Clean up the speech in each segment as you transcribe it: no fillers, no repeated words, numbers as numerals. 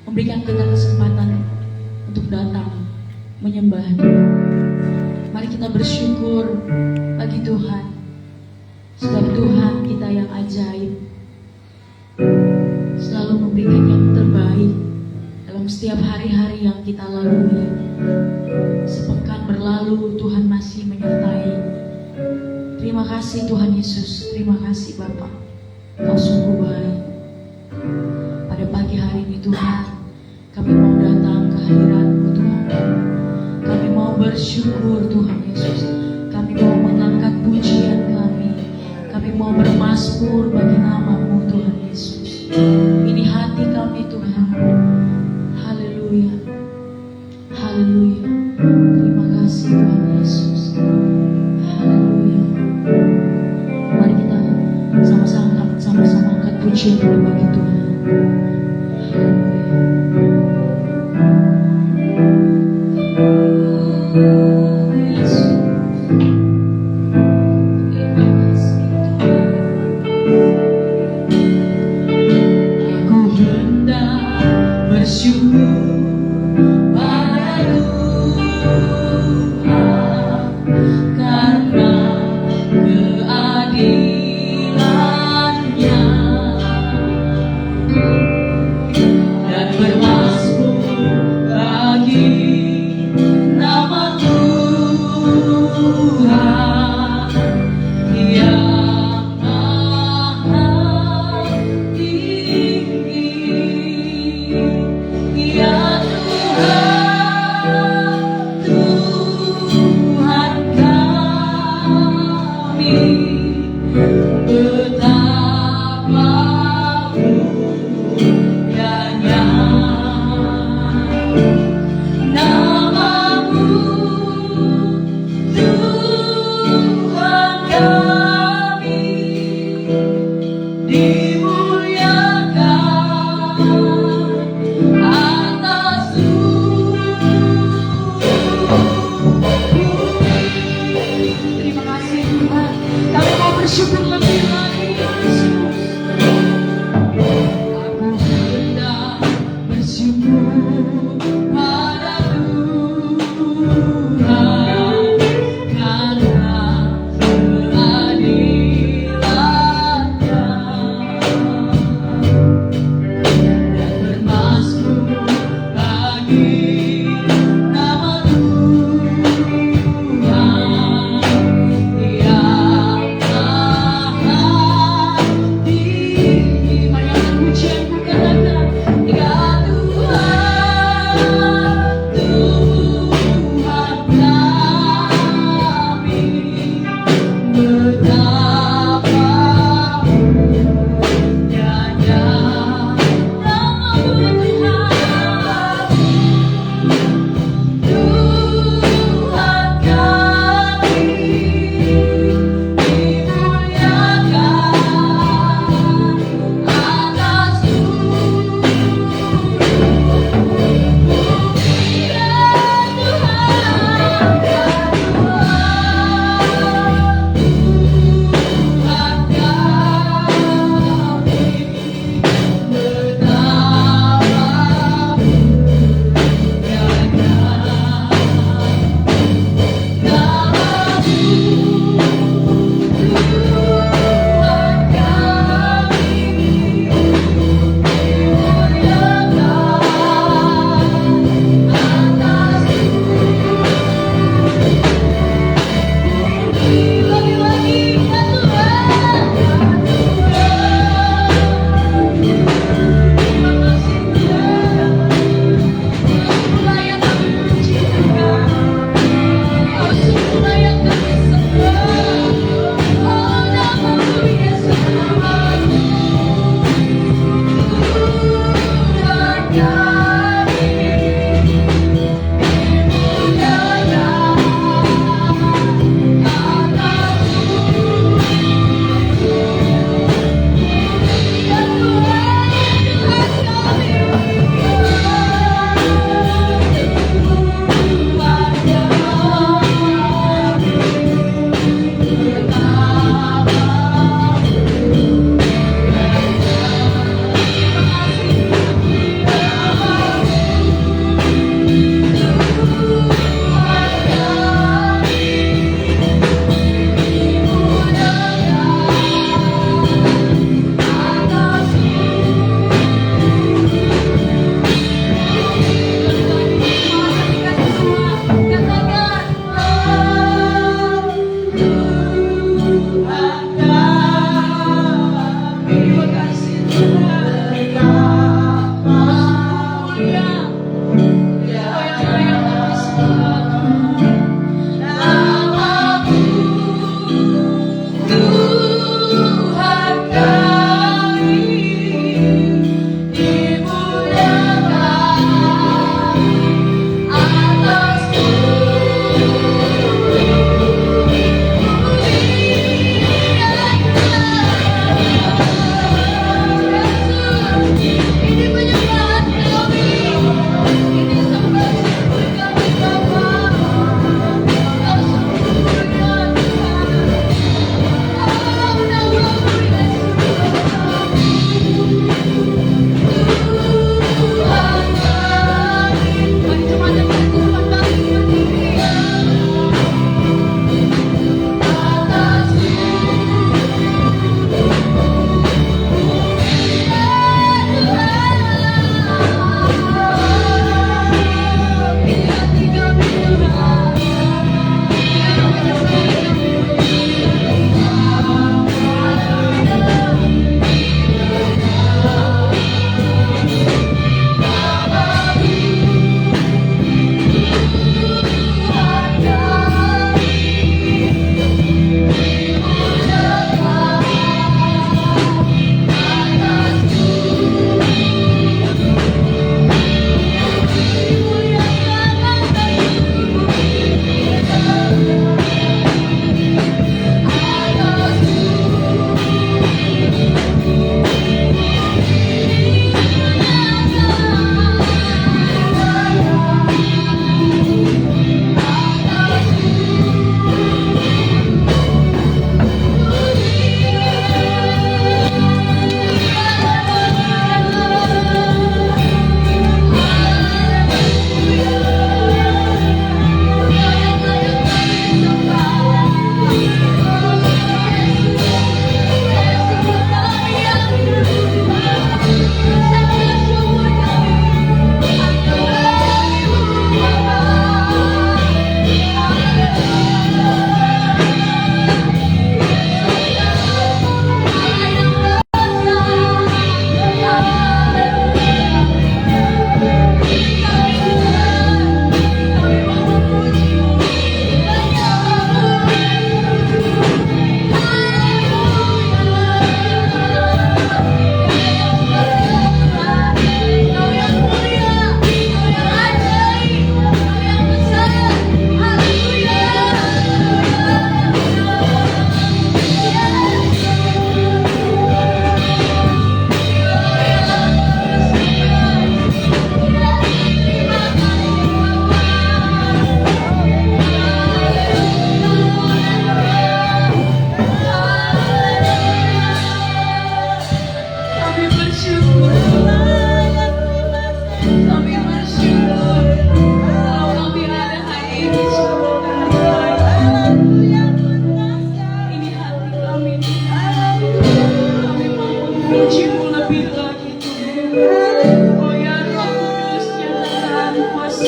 memberikan kita kesempatan untuk datang menyembah Dia. Mari kita bersyukur bagi Tuhan, sebab Tuhan kita yang ajaib, selalu memberikan yang terbaik dalam setiap hari-hari yang kita lalui. Sepekan berlalu, Tuhan masih menyertai. Terima kasih Tuhan Yesus, terima kasih Bapa, Kau sungguh baik. Pada pagi hari ini Tuhan, kami mau datang ke hadirat-Mu Tuhan. Kami mau bersyukur Tuhan Yesus. Kami mau mengangkat pujian kami. Kami mau bermazmur bagi nama-Mu Tuhan Yesus. Ini hati kami Tuhan. Haleluya, haleluya. Terima kasih Tuhan Yesus. Haleluya. Mari kita sama-sama angkat pujian kita bagi Tuhan.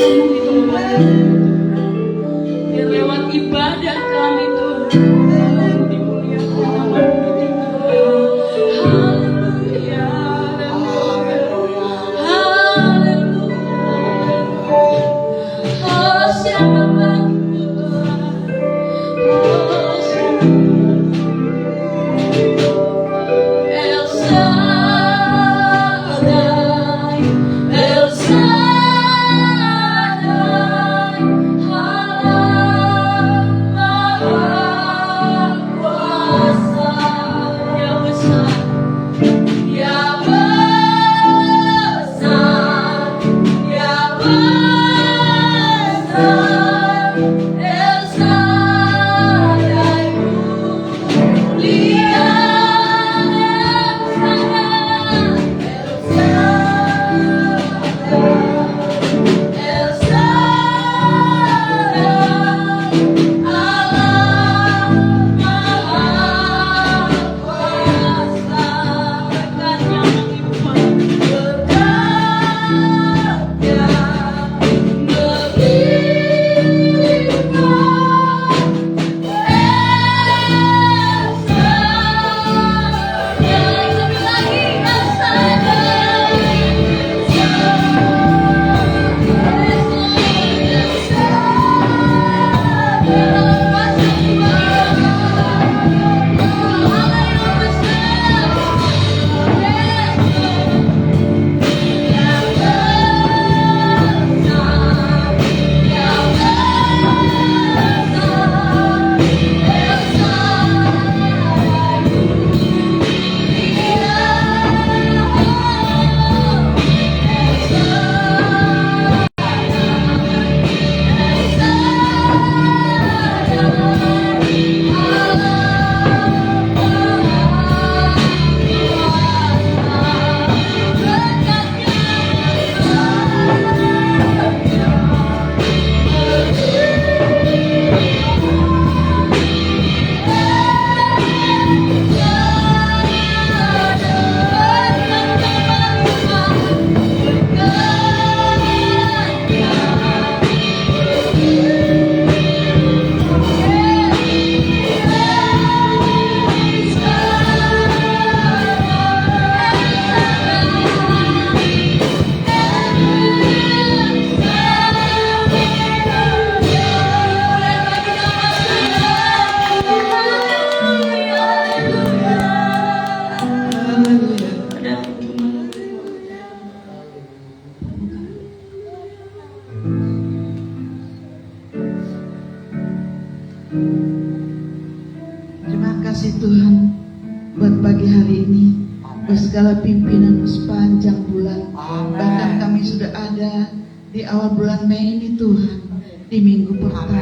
kuasamu di tempat ini. Biar lewat ibadah kami Tuhan, dimuliakan nama-Mu ditinggikan. Haleluya, haleluya, haleluya. Oh, siapa lagi Tuhan? Oh, siapa El Shaddai, El Shaddai, Allah Maha Kuasa, yang besar, yang besar, yang besar, El Shaddai mulia. Terima kasih Tuhan buat pagi hari ini, buat segala pimpinan sepanjang bulan. Bahkan kami sudah ada di awal bulan Mei ini Tuhan, di minggu pertama.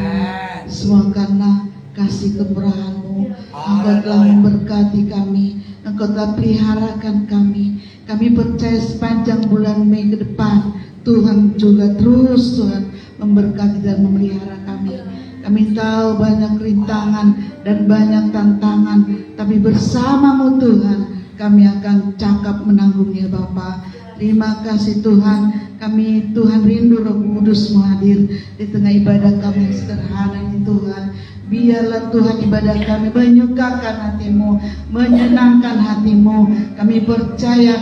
Semua karena kasih kemurahan-Mu. Engkau telah memberkati kami, Engkau telah peliharakan kami. Kami percaya sepanjang bulan Mei ke depan Tuhan juga terus Tuhan memberkati dan memelihara kami. Kami tahu banyak rintangan dan banyak tantangan, tapi bersama-Mu Tuhan kami akan cakap menanggungnya Bapa. Terima kasih Tuhan, kami Tuhan rindu Roh Kudus-Mu hadir di tengah ibadah kami yang sederhana ini Tuhan. Biarlah Tuhan ibadah kami menyukakan hati-Mu, menyenangkan hati-Mu. Kami percaya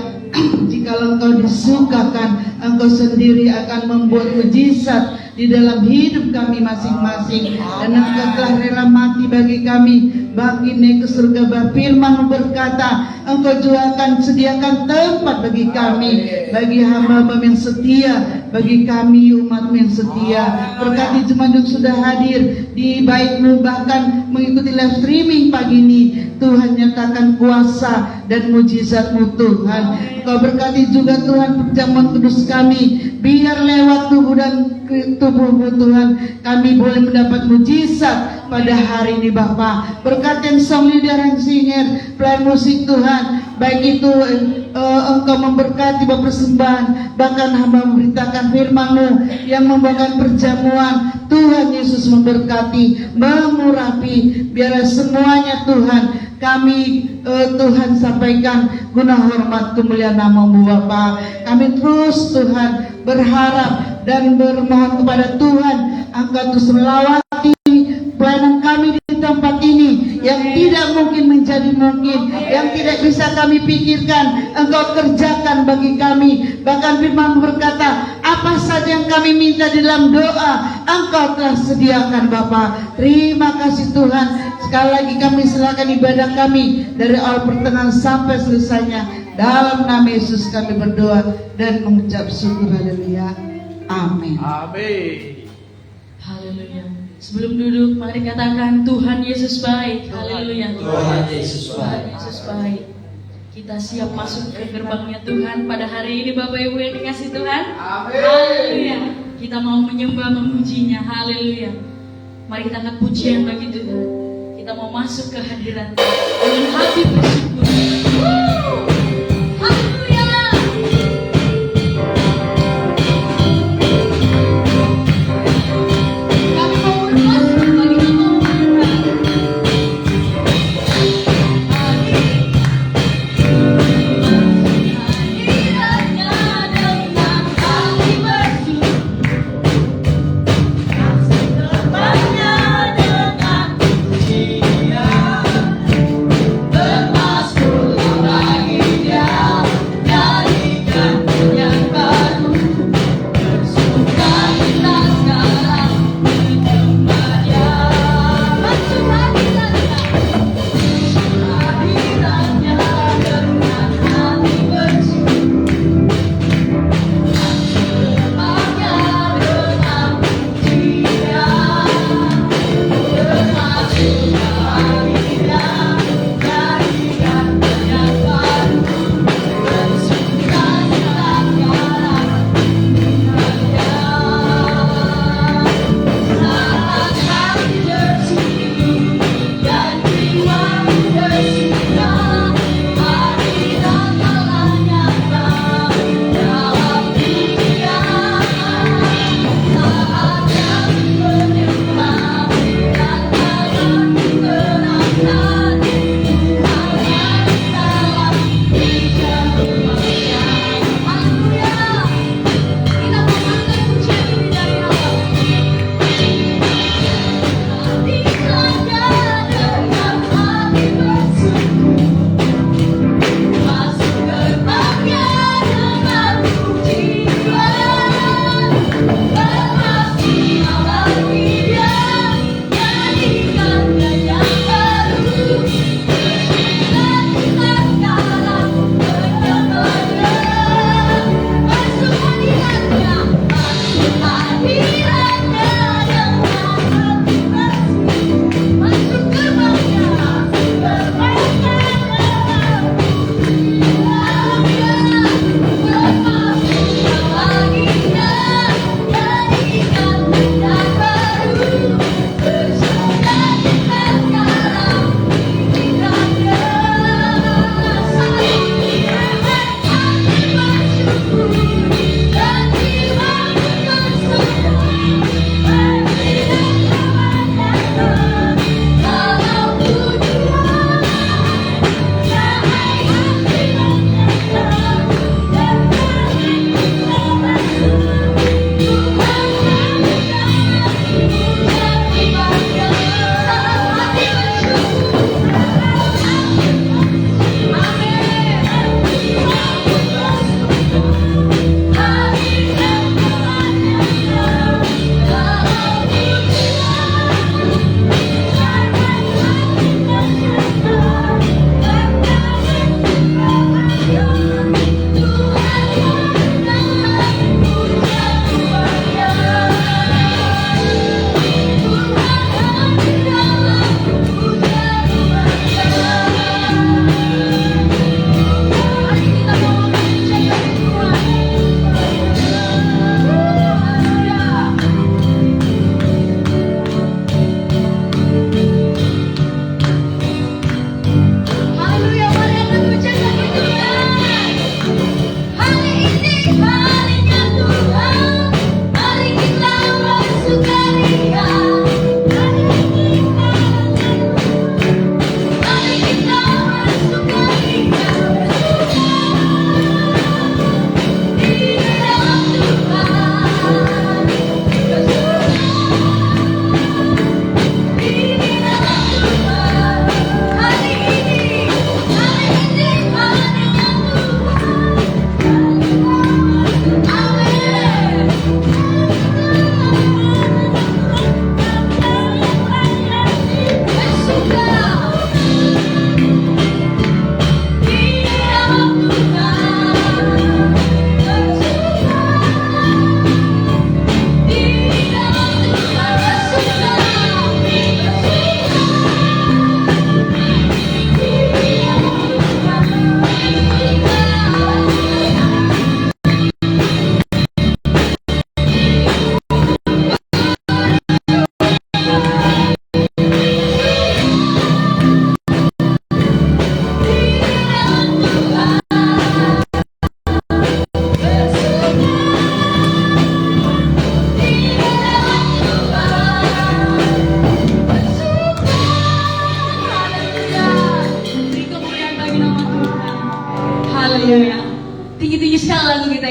jikalau Engkau disukakan, Engkau sendiri akan membuat mujizat di dalam hidup kami masing-masing. Dan Engkau telah rela mati bagi kami, bagi naik ke surga. Firman berkata, Engkau juga akan sediakan tempat bagi kami, bagi hamba-Mu yang setia, bagi kami umat-Mu yang setia. Berkati jemaat yang sudah hadir di Bait-Mu, bahkan mengikuti live streaming pagi ini. Tuhan nyatakan kuasa dan mujizat-Mu Tuhan. Engkau berkati juga Tuhan perjamuan kudus kami, biar lewat tubuh dan tubuh-Mu Tuhan kami boleh mendapat mujizat pada hari ini Bapa. Berkati yang song leader, yang singer, pelayan musik Tuhan, baik itu Engkau memberkati persembahan, bahkan hamba memberitakan firman-Mu yang membawakan perjamuan. Tuhan Yesus memberkati, mengurapi, biarlah semuanya Tuhan kami Tuhan sampaikan guna hormat kemuliaan nama-Mu Bapa. Kami terus Tuhan berharap dan bermohon kepada Tuhan Engkau terus melawati pelayanan kami di tempat ini yang tidak mungkin menjadi mungkin, yang tidak bisa kami pikirkan, Engkau kerjakan bagi kami. Bahkan firman berkata, apa saja yang kami minta di dalam doa, Engkau telah sediakan Bapa. Terima kasih Tuhan. Sekali lagi kami serahkan ibadah kami dari awal pertengahan sampai selesainya. Dalam nama Yesus kami berdoa dan mengucap syukur. Haleluya. Amin. Amin. Haleluya. Sebelum duduk, mari katakan Tuhan Yesus baik. Haleluya. Tuhan Yesus Tuhan baik. Yesus baik. Kita siap masuk ke gerbangnya Tuhan pada hari ini, Bapak Ibu yang dikasih Tuhan. Amin. Haleluya. Kita mau menyembah, memujinya. Haleluya. Mari kita angkat pujian bagi Tuhan. Kita mau masuk ke hadirat dengan hati bersyukur. Haleluya. Kami mau bermasuk, kami mau menyembah. Hadiratnya dengan hati bersyukur, kasih depannya dengan pujian, bermasuklah lagi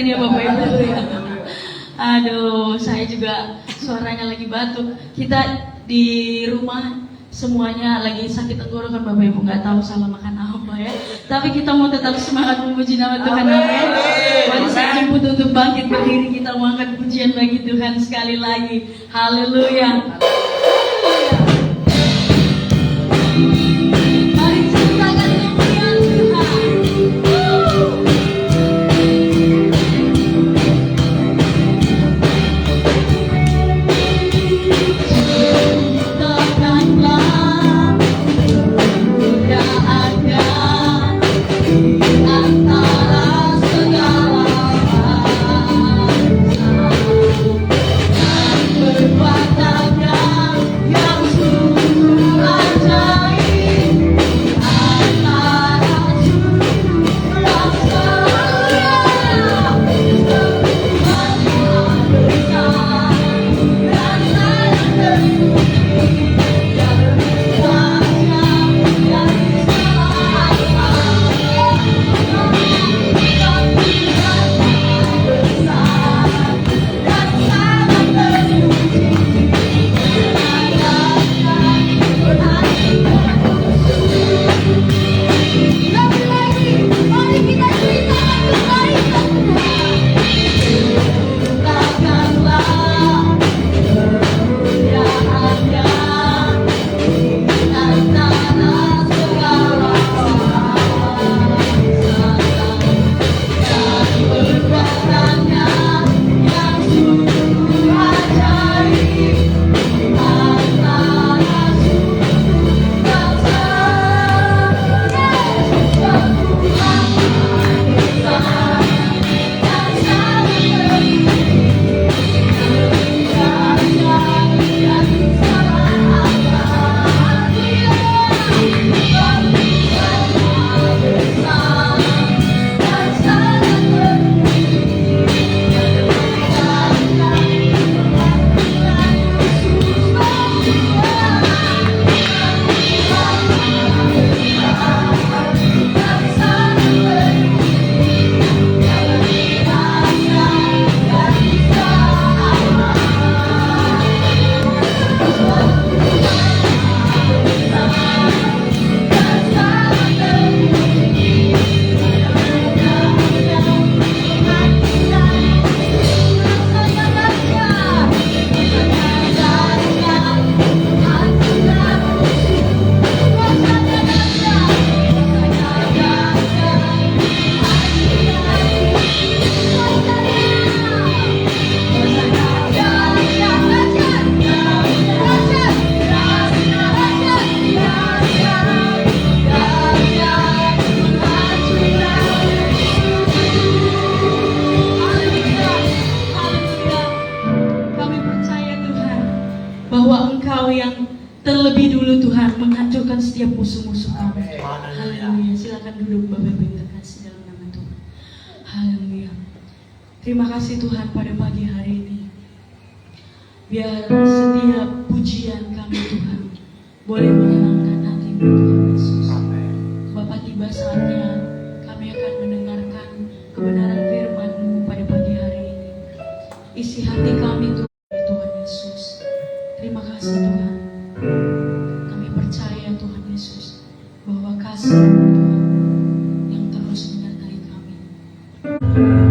ya Bapak Ibu ya. Aduh, saya juga suaranya lagi batuk. Kita di rumah semuanya lagi sakit tenggorokan Bapak Ibu, nggak tahu salah makan apa ya. Tapi kita mau tetap semangat memuji nama Tuhan. Amin. Mari saya jemput untuk bangkit berdiri, kita mau angkat pujian bagi Tuhan sekali lagi. Haleluya. Mari ciptakan kemuliaan Tuhan. Ciptakanlah kemuliaan-Nya di antara segala bangsa, dan perbuatannya yang sungguh ajaib di antara suku bangsa. Tuhan besar dan sangat terpuji, yang berkuasa dari segala hal. Tuhan besar dan sangat terpuji. Lebih lagi, mari kita ceritakan kebaikan Tuhan. Ciptakanlah kemuliaan-Nya di antara segala bangsa, dan perbuatannya yang sungguh ajaib di antara suku bangsa. Tuhan besar dan sangat terpuji, kemuliaan-Nya yang segala abad. Tuhan besar dan sangat terpuji, kemuliaan-Nya Tuhan Yesus Kami percaya Tuhan bahwa Engkau yang terlebih dulu Tuhan menghancurkan setiap musuh-musuh kami. Haleluya. Silakan duduk Bapak Ibu yang terkasih dalam nama Tuhan. Haleluya. Terima kasih Tuhan pada pagi hari ini. Biar setiap pujian kami Tuhan boleh menyenangkan hati-Mu Tuhan Yesus. Bapak, tiba saatnya kami akan mendengarkan kebenaran firman-Mu pada pagi hari ini. Isi hati kami Tuhan Yesus. Terima kasih Tuhan. Kami percaya Tuhan Yesus bahwa kasih-Mu Tuhan yang terus menyertai kami. Haleluya.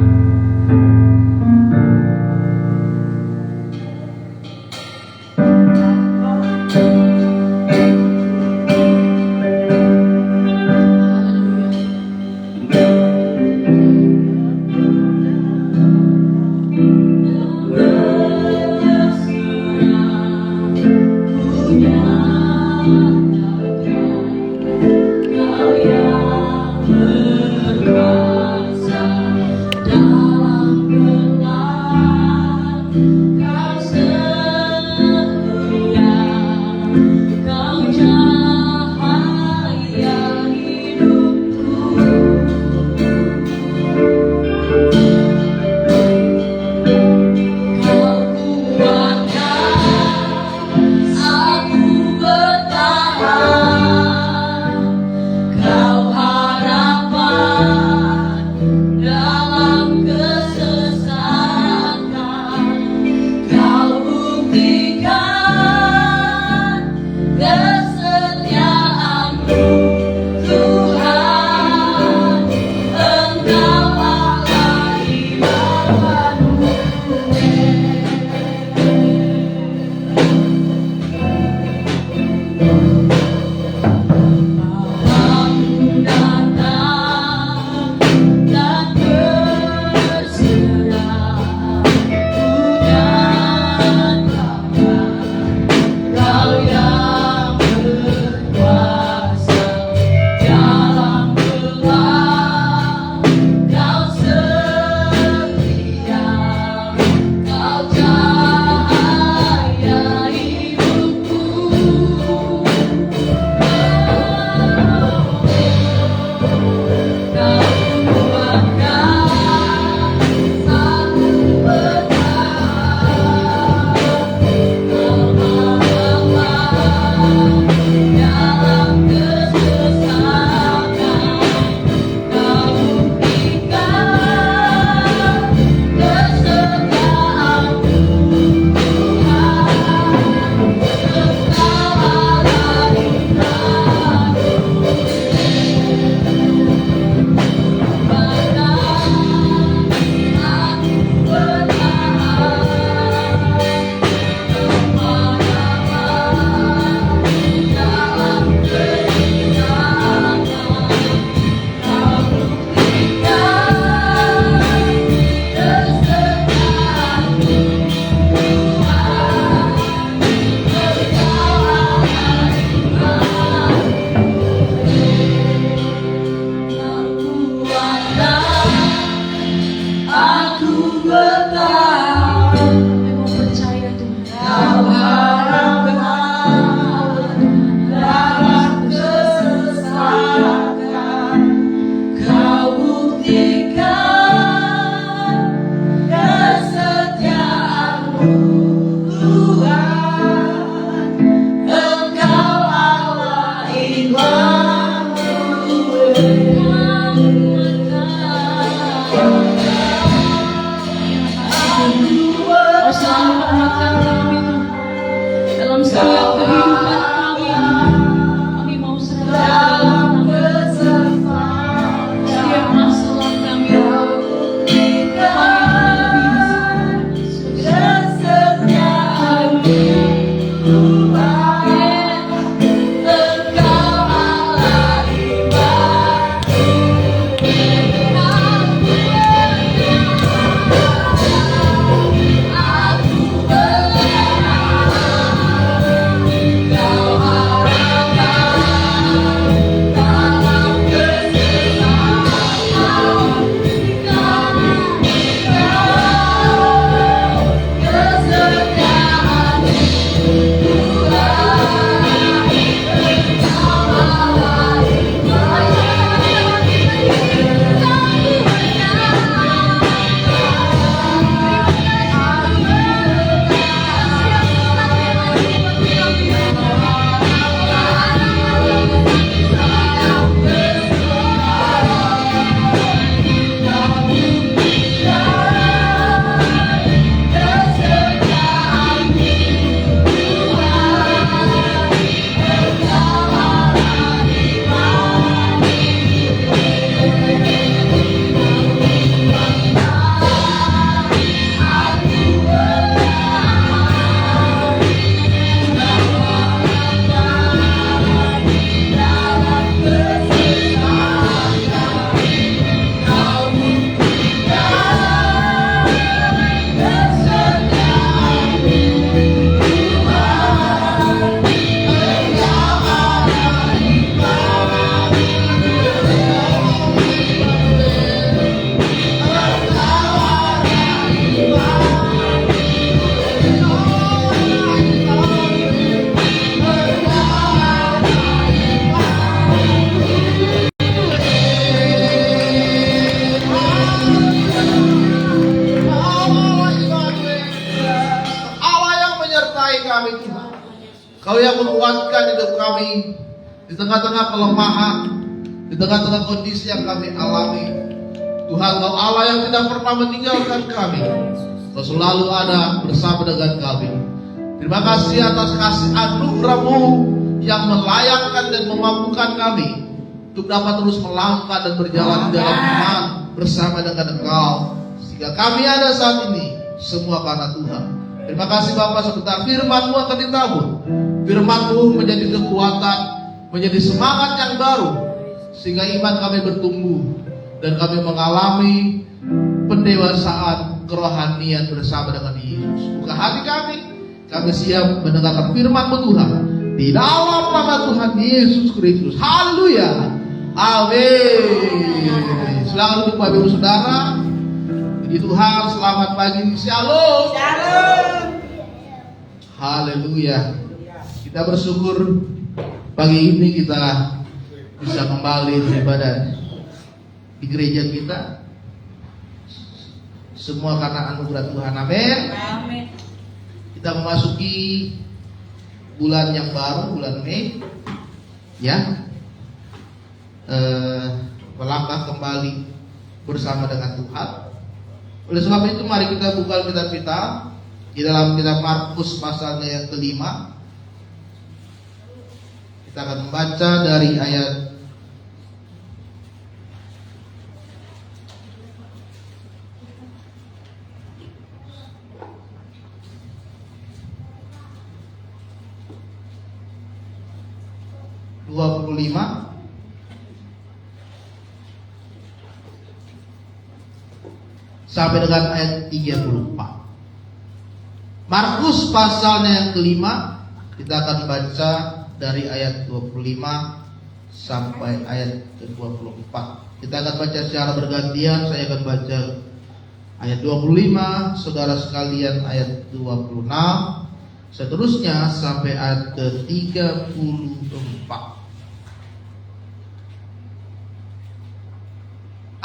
selamatkan kami Tuhan. Dalam setiap kehidupan kami mau serahkan dalam setiap masalah kami. Kau yang menguatkan hidup kami di tengah-tengah kelemahan, di tengah-tengah kondisi yang kami alami. Tuhan, Kau Allah yang tidak pernah meninggalkan kami. Kau selalu ada bersama dengan kami. Terima kasih atas kasih anugerah-Mu yang melayakkan dan memampukan kami untuk dapat terus melangkah dan berjalan dalam iman bersama dengan Engkau. Sehingga kami ada saat ini semua karena Tuhan. Terima kasih Bapak, sebentar firman-Mu akan ditabur. Firman-Mu menjadi kekuatan, menjadi semangat yang baru, sehingga iman kami bertumbuh dan kami mengalami pendewasaan kerohanian bersama dengan Yesus. Buka hati kami siap mendengarkan firman-Mu Tuhan di dalam nama Tuhan Yesus Kristus. Haleluya, amin. Silakan duduk Bapak Ibu Saudara. Puji Tuhan, selamat pagi, shalom. Haleluya. Kita bersyukur pagi ini kita bisa kembali beribadah di gereja kita. Semua karena anugerah Tuhan. Amin. Kita memasuki bulan yang baru, bulan Mei. Ya. Melangkah kembali bersama dengan Tuhan. Oleh sebab itu mari kita buka kitab kita di dalam kitab Markus pasalnya yang kelima. Kita akan membaca dari ayat 25 sampai dengan ayat 34. Markus pasalnya yang kelima, kita akan baca dari ayat 25 sampai ayat ke-24. Kita akan baca secara bergantian. Saya akan baca ayat 25, saudara sekalian ayat 26, seterusnya sampai ayat ke-34.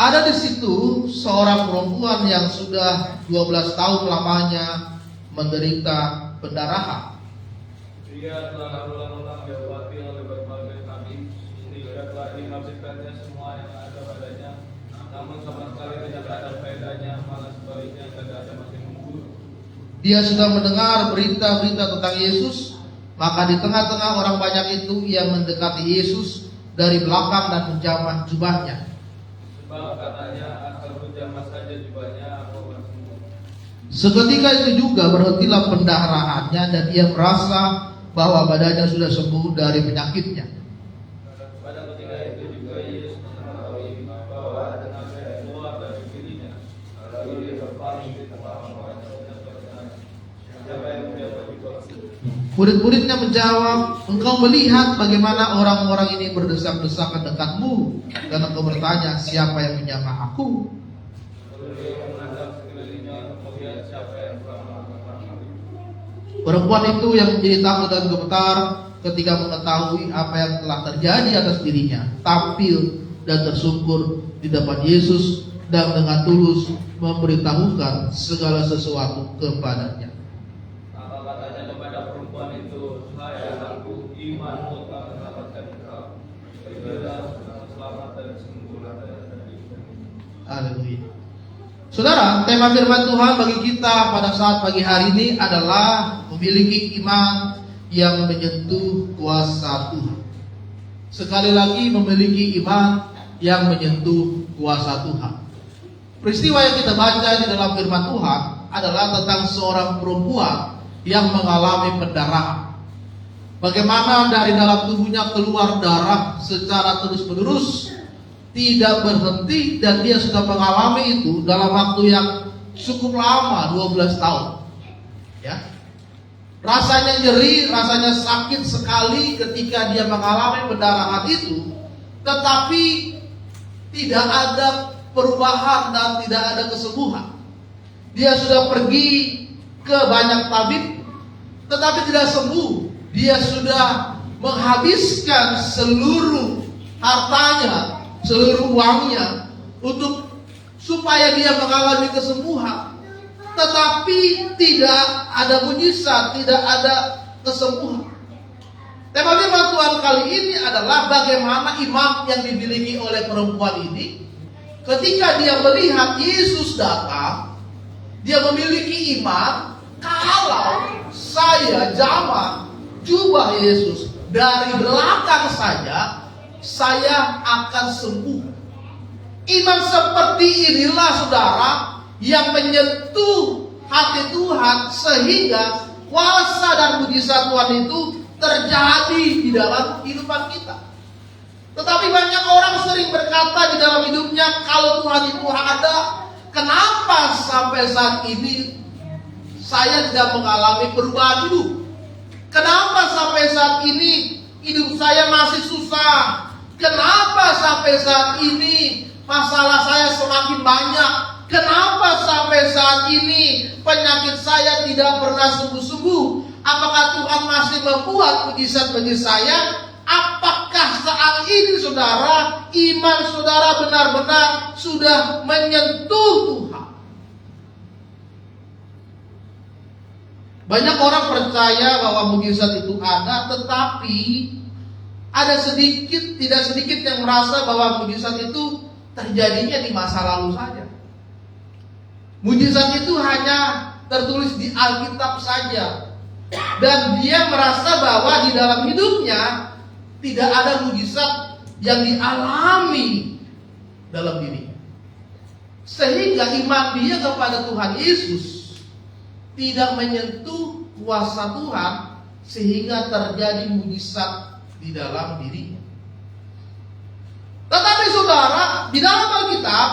Ada di situ seorang perempuan yang sudah 12 tahun lamanya menderita pendarahan. Dia telah berulang-ulang diobati oleh berbagai tabib, sehingga telah dihabiskannya semua yang ada padanya, namun sama sekali tidak ada faedahnya, malah sebaliknya keadaannya makin memburuk. Dia sudah mendengar berita-berita tentang Yesus, maka di tengah-tengah orang banyak itu ia mendekati Yesus dari belakang dan menjamah jubahnya. Sebab katanya asal menjamah saja jubahnya aku akan sembuh. Seketika itu juga berhentilah pendarahannya dan ia merasa bahwa badannya sudah sembuh dari penyakitnya. Pada ketika itu juga Yesus mengetahui bahwa ada nafas keluar dari dirinya. Lalu dia berpaling di tengah orang dan bertanya, siapa yang mendapat jubahku? Murid-muridnya menjawab, engkau melihat bagaimana orang-orang ini berdesak-desakan dekatmu, dan engkau bertanya, siapa yang menjamah aku? Lalu dia menghadap sekelilingnya untuk melihat siapa yang telah melakukan hal itu. Perempuan itu yang menjadi takut dan gemetar ketika mengetahui apa yang telah terjadi atas dirinya, tampil dan tersungkur di depan Yesus dan dengan tulus memberitahukan segala sesuatu kepadanya. Maka katanya kepada perempuan itu, hai anakku, imanmu telah menyelamatkan engkau. Pergilah selamat dan sembuhlah dari Haleluya. Saudara, tema firman Tuhan bagi kita pada saat pagi hari ini adalah memiliki iman yang menyentuh kuasa Tuhan. Sekali lagi, memiliki iman yang menyentuh kuasa Tuhan. Peristiwa yang kita baca di dalam firman Tuhan adalah tentang seorang perempuan yang mengalami pendarahan. Bagaimana dari dalam tubuhnya keluar darah secara terus-menerus, tidak berhenti, dan dia sudah mengalami itu dalam waktu yang cukup lama, 12 tahun. Ya. Rasanya nyeri, rasanya sakit sekali ketika dia mengalami pendarahan itu, tetapi tidak ada perubahan dan tidak ada kesembuhan. Dia sudah pergi ke banyak tabib, tetapi tidak sembuh. Dia sudah menghabiskan seluruh hartanya, seluruh uangnya untuk supaya dia mengalami kesembuhan, tetapi tidak ada mujizat, tidak ada kesembuhan. Tema firman Tuhan kali ini adalah bagaimana iman yang dimiliki oleh perempuan ini ketika dia melihat Yesus datang. Dia memiliki iman, kalau saya jamah jubah Yesus dari belakang saja, saya akan sembuh. Iman seperti inilah saudara yang menyentuh hati Tuhan sehingga kuasa dan mujizat Tuhan itu terjadi di dalam kehidupan kita. Tetapi banyak orang sering berkata di dalam hidupnya, kalau Tuhan itu ada, kenapa sampai saat ini saya tidak mengalami perubahan hidup? Kenapa sampai saat ini hidup saya masih susah? Kenapa sampai saat ini masalah saya semakin banyak? Kenapa sampai saat ini penyakit saya tidak pernah sembuh-sembuh? Apakah Tuhan masih membuat mujizat bagi saya? Apakah saat ini saudara, iman saudara benar-benar sudah menyentuh Tuhan? Banyak orang percaya bahwa mujizat itu ada, tetapi ada tidak sedikit yang merasa bahwa mujizat itu terjadinya di masa lalu saja. Mujizat itu hanya tertulis di Alkitab saja. Dan dia merasa bahwa di dalam hidupnya tidak ada mujizat yang dialami dalam dirinya. Sehingga iman dia kepada Tuhan Yesus tidak menyentuh kuasa Tuhan sehingga terjadi mujizat di dalam dirinya. Tetapi saudara, di dalam Alkitab,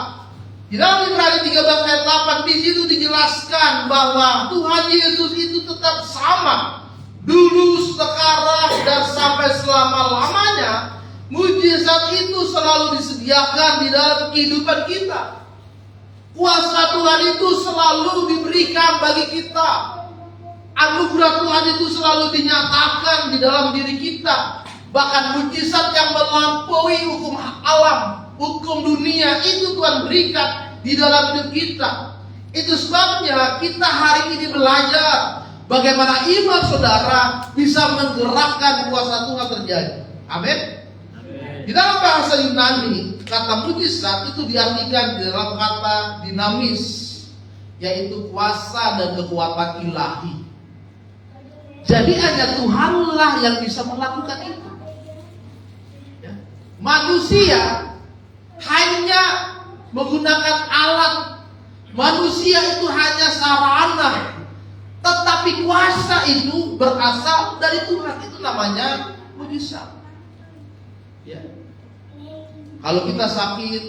di dalam Ibrani 13 ayat 8, di situ dijelaskan bahwa Tuhan Yesus itu tetap sama dulu, sekarang, dan sampai selama-lamanya. Mujizat itu selalu disediakan di dalam kehidupan kita. Kuasa Tuhan itu selalu diberikan bagi kita. Anugerah Tuhan itu selalu dinyatakan di dalam diri kita. Bahkan mujizat yang melampaui hukum alam, hukum dunia, itu Tuhan berikan di dalam hidup kita. Itu sebabnya kita hari ini belajar bagaimana iman saudara bisa menggerakkan kuasa Tuhan terjadi. Amin. Di dalam bahasa Yunani, kata mujizat itu diartikan di dalam kata dinamis. yaitu kuasa dan kekuatan ilahi. Jadi hanya Tuhanlah yang bisa melakukan itu. Ya. Manusia hanya menggunakan alat, manusia itu hanya sarana, tetapi kuasa itu berasal dari Tuhan. Itu namanya mujizat. Ya. Kalau kita sakit,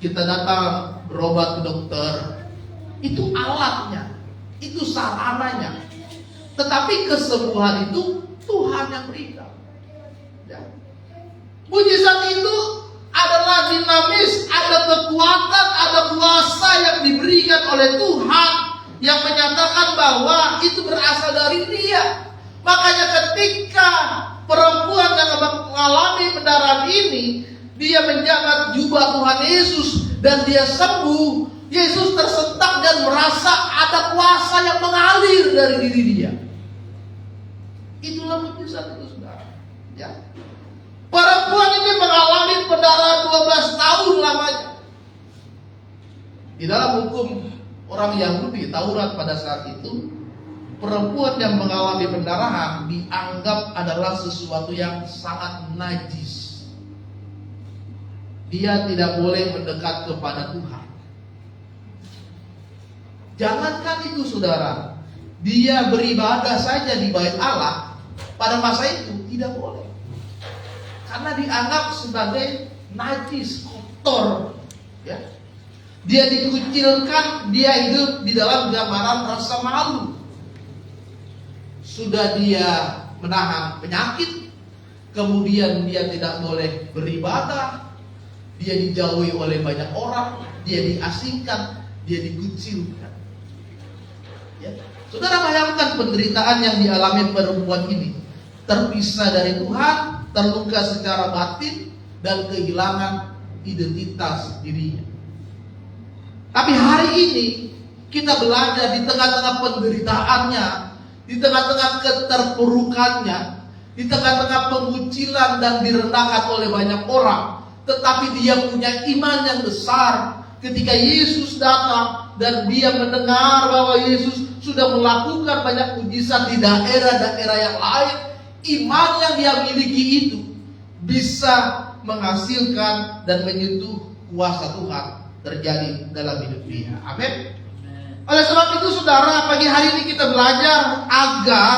kita datang berobat ke dokter, itu alatnya, itu sarananya. Tetapi kesembuhan itu Tuhan yang berikan. Ya. Mujizat itu adalah dinamis, ada kekuatan, ada kuasa yang diberikan oleh Tuhan yang menyatakan bahwa itu berasal dari Dia. Makanya ketika perempuan yang mengalami pendarahan ini, dia menjabat jubah Tuhan Yesus dan dia sembuh. Yesus tersentak dan merasa ada kuasa yang mengalir dari diri dia. Itulah mujizat itu, saudara. Ya. Perempuan ini mengalami pendarahan 12 tahun lamanya. Di dalam hukum orang Yahudi, Taurat pada saat itu, perempuan yang mengalami pendarahan dianggap adalah sesuatu yang sangat najis. Dia tidak boleh mendekat kepada Tuhan. Jangankan itu, saudara, dia beribadah saja di bait Allah pada masa itu tidak boleh, karena dianggap sebagai najis, kotor. Ya. Dia dikucilkan, dia hidup di dalam gambaran rasa malu. Sudah dia menahan penyakit, kemudian dia tidak boleh beribadah, dia dijauhi oleh banyak orang, dia diasingkan, dia dikucilkan. Ya. Saudara bayangkan penderitaan yang dialami perempuan ini, terpisah dari Tuhan, terluka secara batin, dan kehilangan identitas dirinya. Tapi hari ini kita belajar di tengah-tengah penderitaannya, di tengah-tengah keterpurukannya, di tengah-tengah pengucilan dan direndahkan oleh banyak orang, tetapi dia punya iman yang besar. Ketika Yesus datang dan dia mendengar bahwa Yesus sudah melakukan banyak mujizat di daerah-daerah yang lain, iman yang dia miliki itu bisa menghasilkan dan menyentuh kuasa Tuhan terjadi dalam hidup dia. Amin. Oleh sebab itu, saudara, pagi hari ini kita belajar agar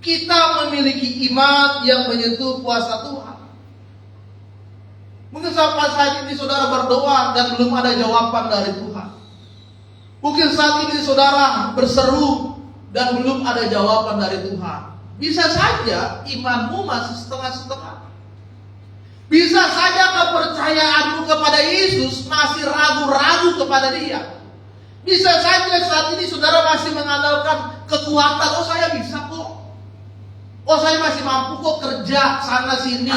kita memiliki iman yang menyentuh kuasa Tuhan. Mungkin saat ini saudara berdoa dan belum ada jawaban dari Tuhan. Mungkin saat ini saudara berseru dan belum ada jawaban dari Tuhan. Bisa saja imanmu masih setengah-setengah. Bisa saja kepercayaanmu kepada Yesus masih ragu-ragu kepada Dia. Bisa saja saat ini saudara masih mengandalkan kekuatan. Oh, saya bisa kok. Oh, saya masih mampu kok kerja sana sini.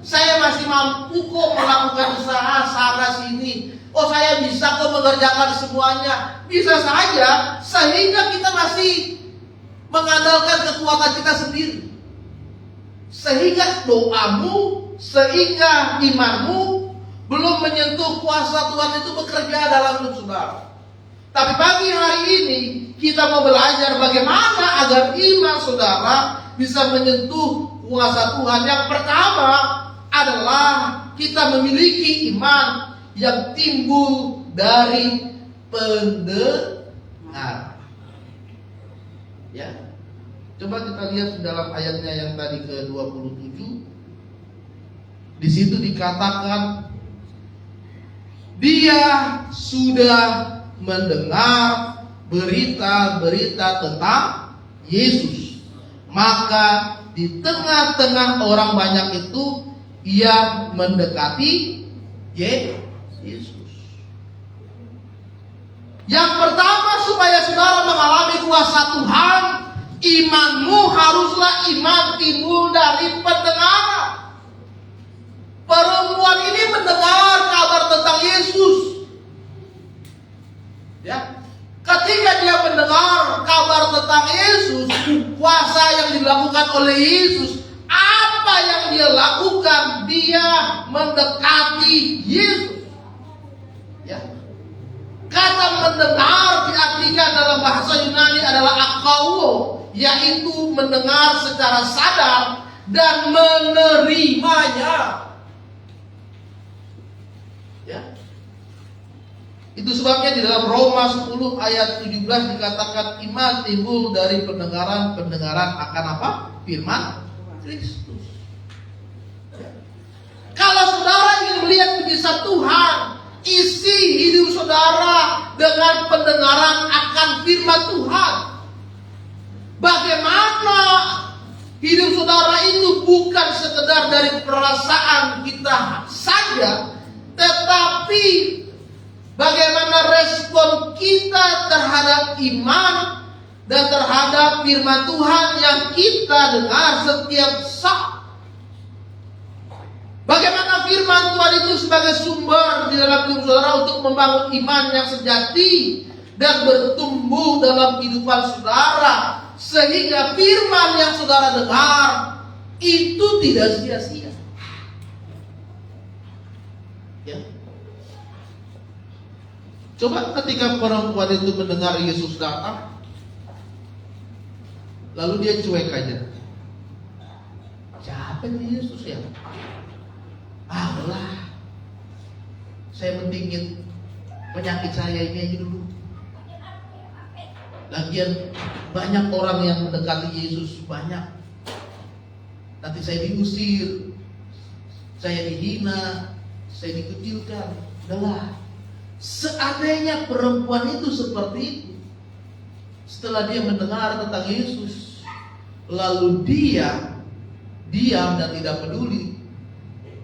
Saya masih mampu kok melakukan usaha sana sini. Oh, saya bisa kok mengerjakan semuanya. Bisa saja sehingga kita masih mengandalkan kekuatan kita sendiri. Sehingga doamu, sehingga imanmu belum menyentuh kuasa Tuhan itu bekerja dalam hidup saudara. Tapi pagi hari ini kita mau belajar bagaimana agar iman saudara bisa menyentuh kuasa Tuhan. Yang pertama adalah kita memiliki iman yang timbul dari pendengar. Ya. Coba kita lihat dalam ayatnya yang tadi ke-27. Di situ dikatakan dia sudah mendengar berita-berita tentang Yesus. Maka di tengah-tengah orang banyak itu ia mendekati Yesus. Yang pertama, supaya saudara mengalami kuasa Tuhan, imanmu haruslah iman timbul dari pendengaran. Perempuan ini mendengar kabar tentang Yesus. Ya. Ketika dia mendengar kabar tentang Yesus, kuasa yang dilakukan oleh Yesus, apa yang dia lakukan? Dia mendekati Yesus. Ya. Kata mendengar diartikan dalam bahasa Yunani adalah akauo, yaitu mendengar secara sadar dan menerimanya. Ya. Itu sebabnya di dalam Roma 10 ayat 17 dikatakan iman timbul dari pendengaran akan apa? Firman Kristus. Ya. Kalau saudara ingin melihat mujizat Tuhan, isi hidup saudara dengan pendengaran akan firman Tuhan. Bagaimana hidup saudara itu bukan sekedar dari perasaan kita saja, tetapi bagaimana respon kita terhadap iman dan terhadap firman Tuhan yang kita dengar setiap saat. Bagaimana firman Tuhan itu sebagai sumber di dalam hidup saudara untuk membangun iman yang sejati dan bertumbuh dalam kehidupan saudara, sehingga firman yang saudara dengar itu tidak sia-sia. Ya. Coba ketika perempuan itu mendengar Yesus datang, lalu dia cuek aja. Siapa ini Yesus ya? Lah, saya pentingin penyakit saya ini aja dulu. Lagian banyak orang yang mendekati Yesus, banyak. Nanti saya diusir, saya dihina, saya dikucilkan. Udahlah. Seandainya perempuan itu seperti itu, setelah dia mendengar tentang Yesus, lalu dia diam dan tidak peduli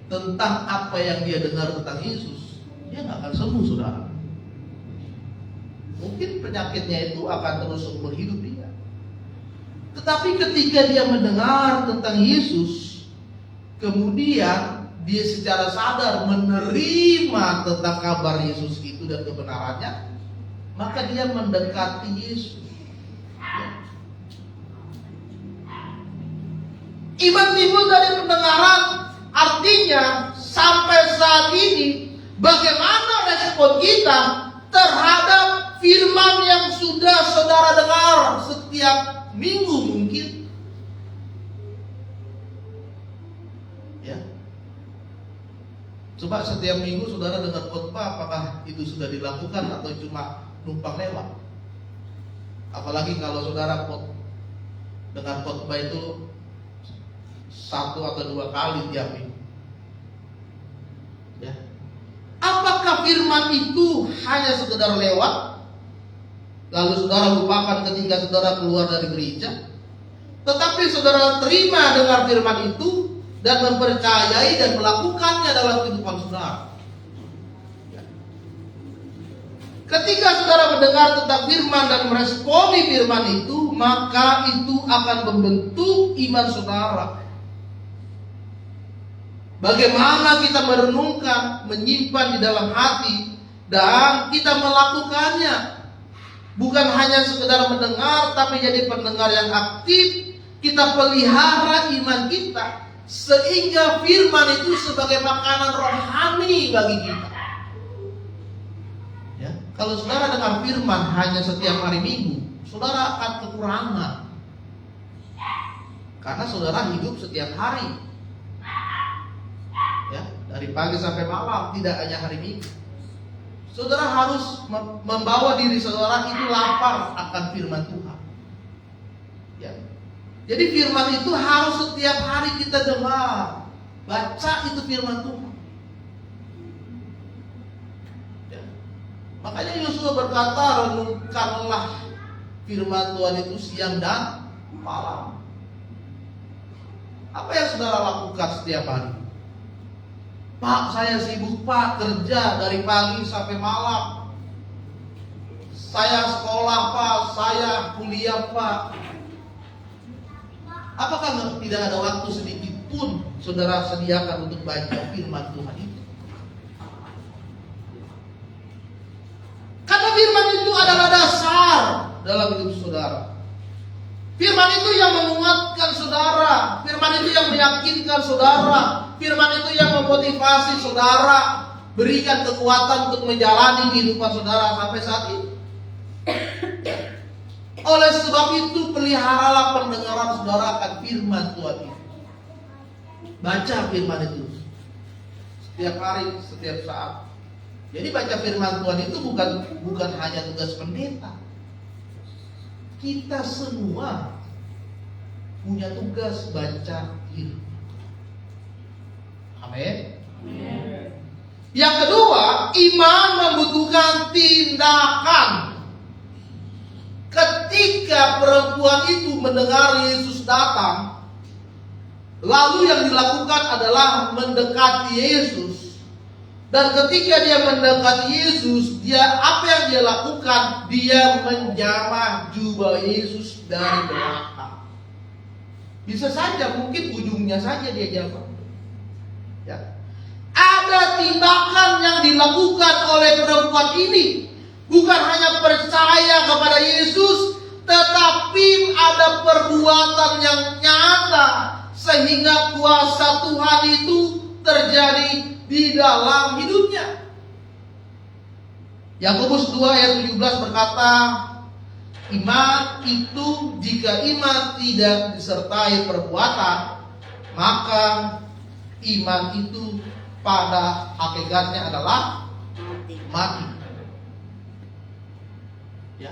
tentang apa yang dia dengar tentang Yesus, dia nggak akan sembuh, saudara. Mungkin penyakitnya itu akan terus seumur hidup dia. Tetapi ketika dia mendengar tentang Yesus, kemudian dia secara sadar menerima tentang kabar Yesus itu dan kebenarannya, maka dia mendekati Yesus. Ya. Iman timbul dari pendengaran. Artinya sampai saat ini bagaimana respon kita terhadap firman yang sudah saudara dengar setiap minggu mungkin. Ya. Coba setiap minggu saudara dengar khotbah, apakah itu sudah dilakukan atau cuma numpang lewat? Apalagi kalau saudara dengar khotbah itu 1 atau 2 kali tiap minggu. Ya. Apakah firman itu hanya sekedar lewat, lalu saudara lupakan ketika saudara keluar dari gereja? Tetapi saudara terima dengar firman itu dan mempercayai dan melakukannya dalam kehidupan saudara. Ya. Ketika saudara mendengar tentang firman dan meresponi firman itu, maka itu akan membentuk iman saudara. Bagaimana kita merenungkan, menyimpan di dalam hati, dan kita melakukannya. Bukan hanya sekedar mendengar, tapi jadi pendengar yang aktif. Kita pelihara iman kita, sehingga firman itu sebagai makanan rohani bagi kita. Ya, kalau saudara dengar firman hanya setiap hari Minggu, saudara akan kekurangan. Karena saudara hidup setiap hari. Ya, dari pagi sampai malam, tidak hanya hari Minggu. Saudara harus membawa diri saudara itu lapar akan firman Tuhan. Ya. Jadi firman itu harus setiap hari kita dengar, baca itu firman Tuhan. Ya. Makanya Yosua berkata, renungkanlah firman Tuhan itu siang dan malam. Apa yang saudara lakukan setiap hari? Pak, saya sibuk Pak, kerja dari pagi sampai malam. Saya sekolah Pak, saya kuliah Pak. Apakah tidak ada waktu sedikit pun saudara sediakan untuk baca firman Tuhan itu? Karena firman itu adalah dasar dalam hidup saudara. Firman itu yang menguatkan saudara. Firman itu yang meyakinkan saudara. Firman itu yang memotivasi saudara. berikan kekuatan untuk menjalani kehidupan saudara sampai saat ini. Oleh sebab itu, peliharalah pendengaran saudara akan firman Tuhan ini. Baca firman itu setiap hari, setiap saat. Jadi baca firman Tuhan itu bukan hanya tugas pendeta. Kita semua punya tugas baca firman. Amin. Yang kedua, iman membutuhkan tindakan. Ketika perempuan itu mendengar Yesus datang, lalu yang dilakukan adalah mendekati Yesus. Dan ketika dia mendekati Yesus, apa yang dia lakukan? Dia menjamah jubah Yesus dari belakang. Bisa saja, mungkin ujungnya saja dia jamah. Ya. Ada tindakan yang dilakukan oleh perempuan ini. Bukan hanya percaya kepada Yesus, tetapi ada perbuatan yang nyata sehingga kuasa Tuhan itu terjadi di dalam hidupnya. Yakobus 2 ayat 17 berkata, iman itu jika iman tidak disertai perbuatan, maka iman itu pada hakikatnya adalah mati. Ya.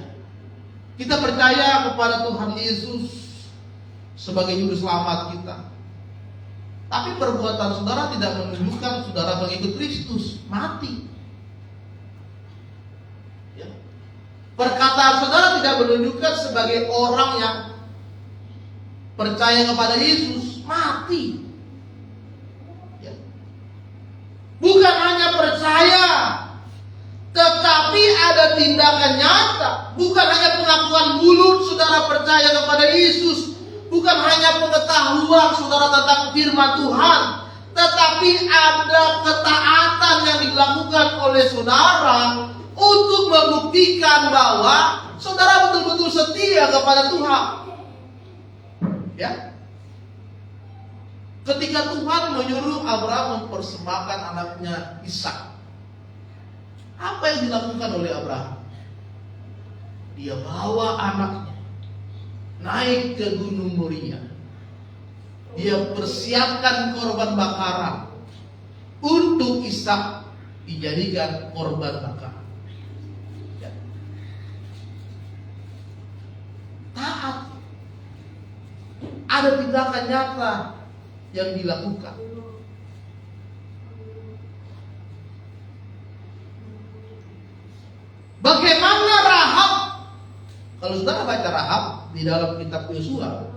Kita percaya kepada Tuhan Yesus sebagai juru selamat kita. Tapi perbuatan saudara tidak menunjukkan saudara mengikut Kristus, mati. Ya. Perkataan saudara tidak menunjukkan sebagai orang yang percaya kepada Yesus, mati. Ya. Bukan hanya percaya, tetapi ada tindakan nyata. Bukan hanya pengakuan mulut saudara percaya kepada Yesus, bukan hanya pengetahuan saudara tentang firman Tuhan, tetapi ada ketaatan yang dilakukan oleh saudara untuk membuktikan bahwa saudara betul-betul setia kepada Tuhan. Ya. Ketika Tuhan menyuruh Abraham mempersembahkan anaknya Ishak, apa yang dilakukan oleh Abraham? Dia bawa anaknya naik ke Gunung Moria. Dia persiapkan korban bakaran untuk Ishak dijadikan korban bakaran. Ya. Taat. Ada tindakan nyata yang dilakukan. Bagaimana Rahab? Kalau saudara baca Rahab di dalam kitab Yosua,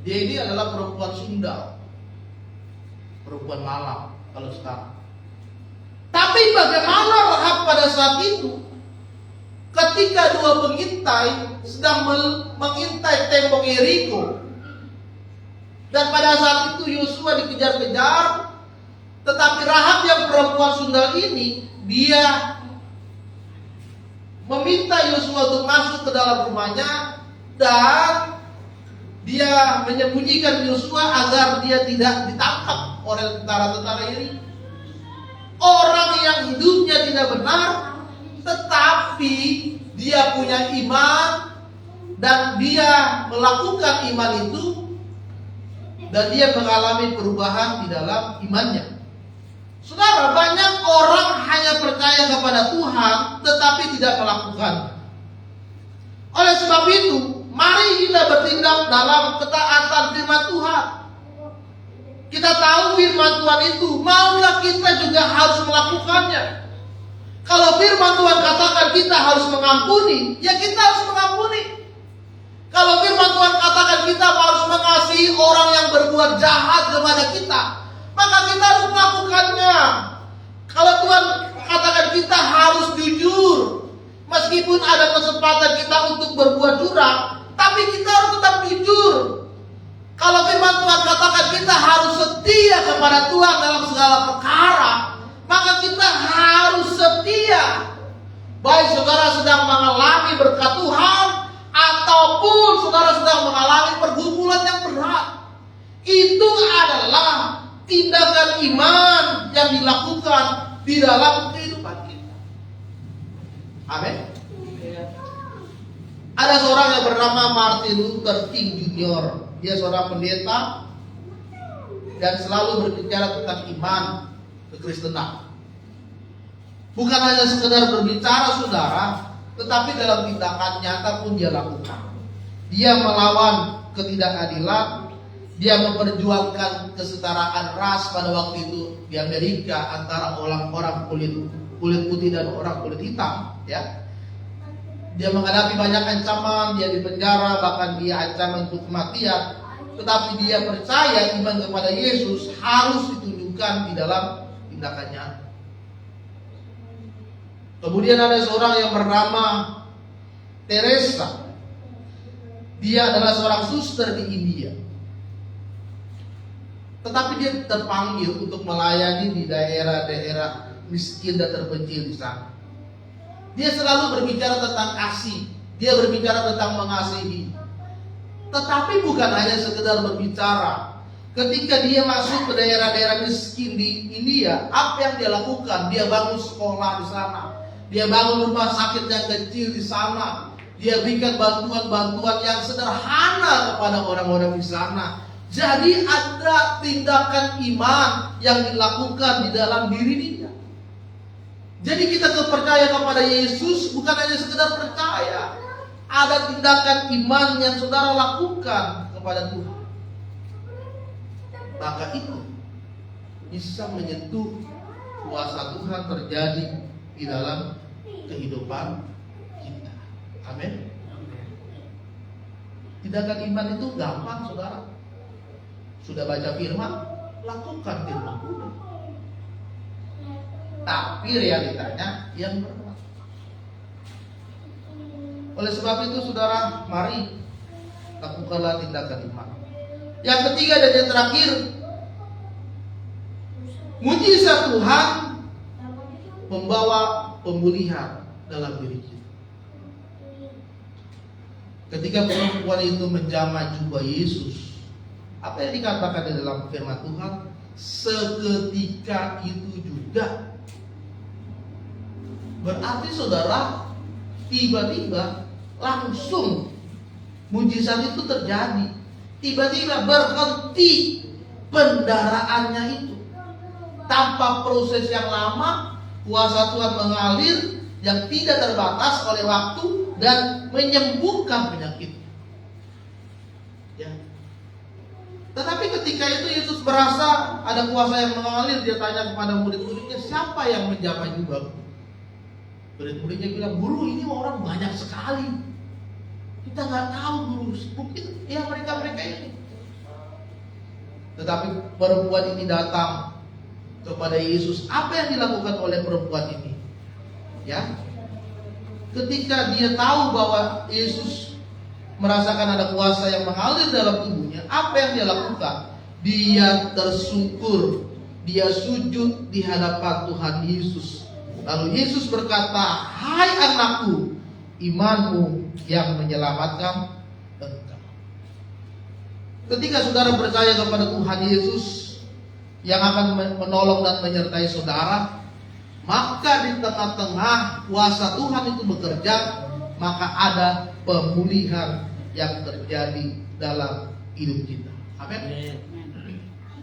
dia ini adalah perempuan sundal, perempuan malam kalau sekarang. Tapi bagaimana Rahab pada saat itu? Ketika dua pengintai sedang mengintai tembok Yeriko, dan pada saat itu Yosua dikejar-kejar, tetapi Rahab yang perempuan sundal ini, dia meminta Yosua untuk masuk ke dalam rumahnya dan dia menyembunyikan Yosua agar dia tidak ditangkap oleh tentara-tentara ini. Orang yang hidupnya tidak benar, tetapi dia punya iman dan dia melakukan iman itu dan dia mengalami perubahan di dalam imannya. Saudara, banyak orang hanya percaya kepada Tuhan tetapi tidak melakukan. Oleh sebab itu, mari kita bertindak dalam ketaatan firman Tuhan. Kita tahu firman Tuhan itu, maulah kita juga harus melakukannya. Kalau firman Tuhan katakan kita harus mengampuni, ya kita harus mengampuni. Kalau firman Tuhan katakan kita harus mengasihi orang yang berbuat jahat kepada kita, maka kita harus melakukannya. Kalau Tuhan katakan kita harus jujur, meskipun ada kesempatan kita untuk berbuat curang, tapi kita harus tetap jujur. Kalau firman Tuhan katakan kita harus setia kepada Tuhan dalam segala perkara, maka kita harus setia. Baik saudara sedang mengalami berkat Tuhan, ataupun saudara sedang mengalami pergumulan yang berat. Itu adalah tindakan iman yang dilakukan di dalam kehidupan kita. Amin. Ada seorang yang bernama Martin Luther King Jr. Dia seorang pendeta dan selalu berbicara tentang iman kekristenan. Bukan hanya sekedar berbicara, saudara, tetapi dalam tindakan nyata pun dia lakukan. Dia melawan ketidakadilan, dia memperjuangkan kesetaraan ras pada waktu itu di Amerika antara orang kulit putih dan orang kulit hitam, ya. Dia menghadapi banyak ancaman, dia dipenjara, bahkan dia ancaman untuk kematian. Tetapi dia percaya iman kepada Yesus harus ditunjukkan di dalam tindakannya. Kemudian ada seorang yang bernama Teresa. Dia adalah seorang suster di India. Tetapi dia terpanggil untuk melayani di daerah-daerah miskin dan terpencil di sana. Dia selalu berbicara tentang kasih. Dia berbicara tentang mengasihi. Tetapi bukan hanya sekedar berbicara. Ketika dia masuk ke daerah-daerah miskin di India, apa yang dia lakukan? Dia bangun sekolah di sana. Dia bangun rumah sakit yang kecil di sana. Dia berikan bantuan-bantuan yang sederhana kepada orang-orang di sana. Jadi ada tindakan iman yang dilakukan di dalam diri dia. Jadi kita percaya kepada Yesus bukan hanya sekedar percaya. Ada tindakan iman yang saudara lakukan kepada Tuhan. Maka itu bisa menyentuh kuasa Tuhan terjadi di dalam kehidupan kita. Amin. Tindakan iman itu gampang, saudara. Sudah baca firman, lakukan firman Tuhan. Tapi realitanya yang berat. Oleh sebab itu, saudara, mari lakukanlah tindakan iman. Yang ketiga dan yang terakhir, mujizat Tuhan membawa pemulihan dalam diri kita. Ketika perempuan itu menjamah jubah Yesus, apa yang dikatakan di dalam firman Tuhan? Seketika itu juga. Berarti saudara, tiba-tiba langsung mujizat itu terjadi. Tiba-tiba berhenti pendaraannya itu. Tanpa proses yang lama, kuasa Tuhan mengalir yang tidak terbatas oleh waktu dan menyembuhkan penyakit. Ya. Tetapi ketika itu Yesus merasa ada kuasa yang mengalir, dia tanya kepada murid-muridnya, siapa yang menjamah jubahku? Murid-muridnya bilang, guru, ini orang banyak sekali. Kita nggak tahu, guru. Mungkin ya mereka ini. Tetapi perempuan ini datang kepada Yesus. Apa yang dilakukan oleh perempuan ini? Ya, ketika dia tahu bahwa Yesus merasakan ada kuasa yang mengalir dalam tubuhnya, apa yang dia lakukan? Dia tersungkur, dia sujud di hadapan Tuhan Yesus. Lalu Yesus berkata, hai anakku, imanmu yang menyelamatkan engkau. Ketika saudara percaya kepada Tuhan Yesus yang akan menolong dan menyertai saudara, maka di tengah-tengah kuasa Tuhan itu bekerja, maka ada pemulihan yang terjadi dalam hidup kita. Amin.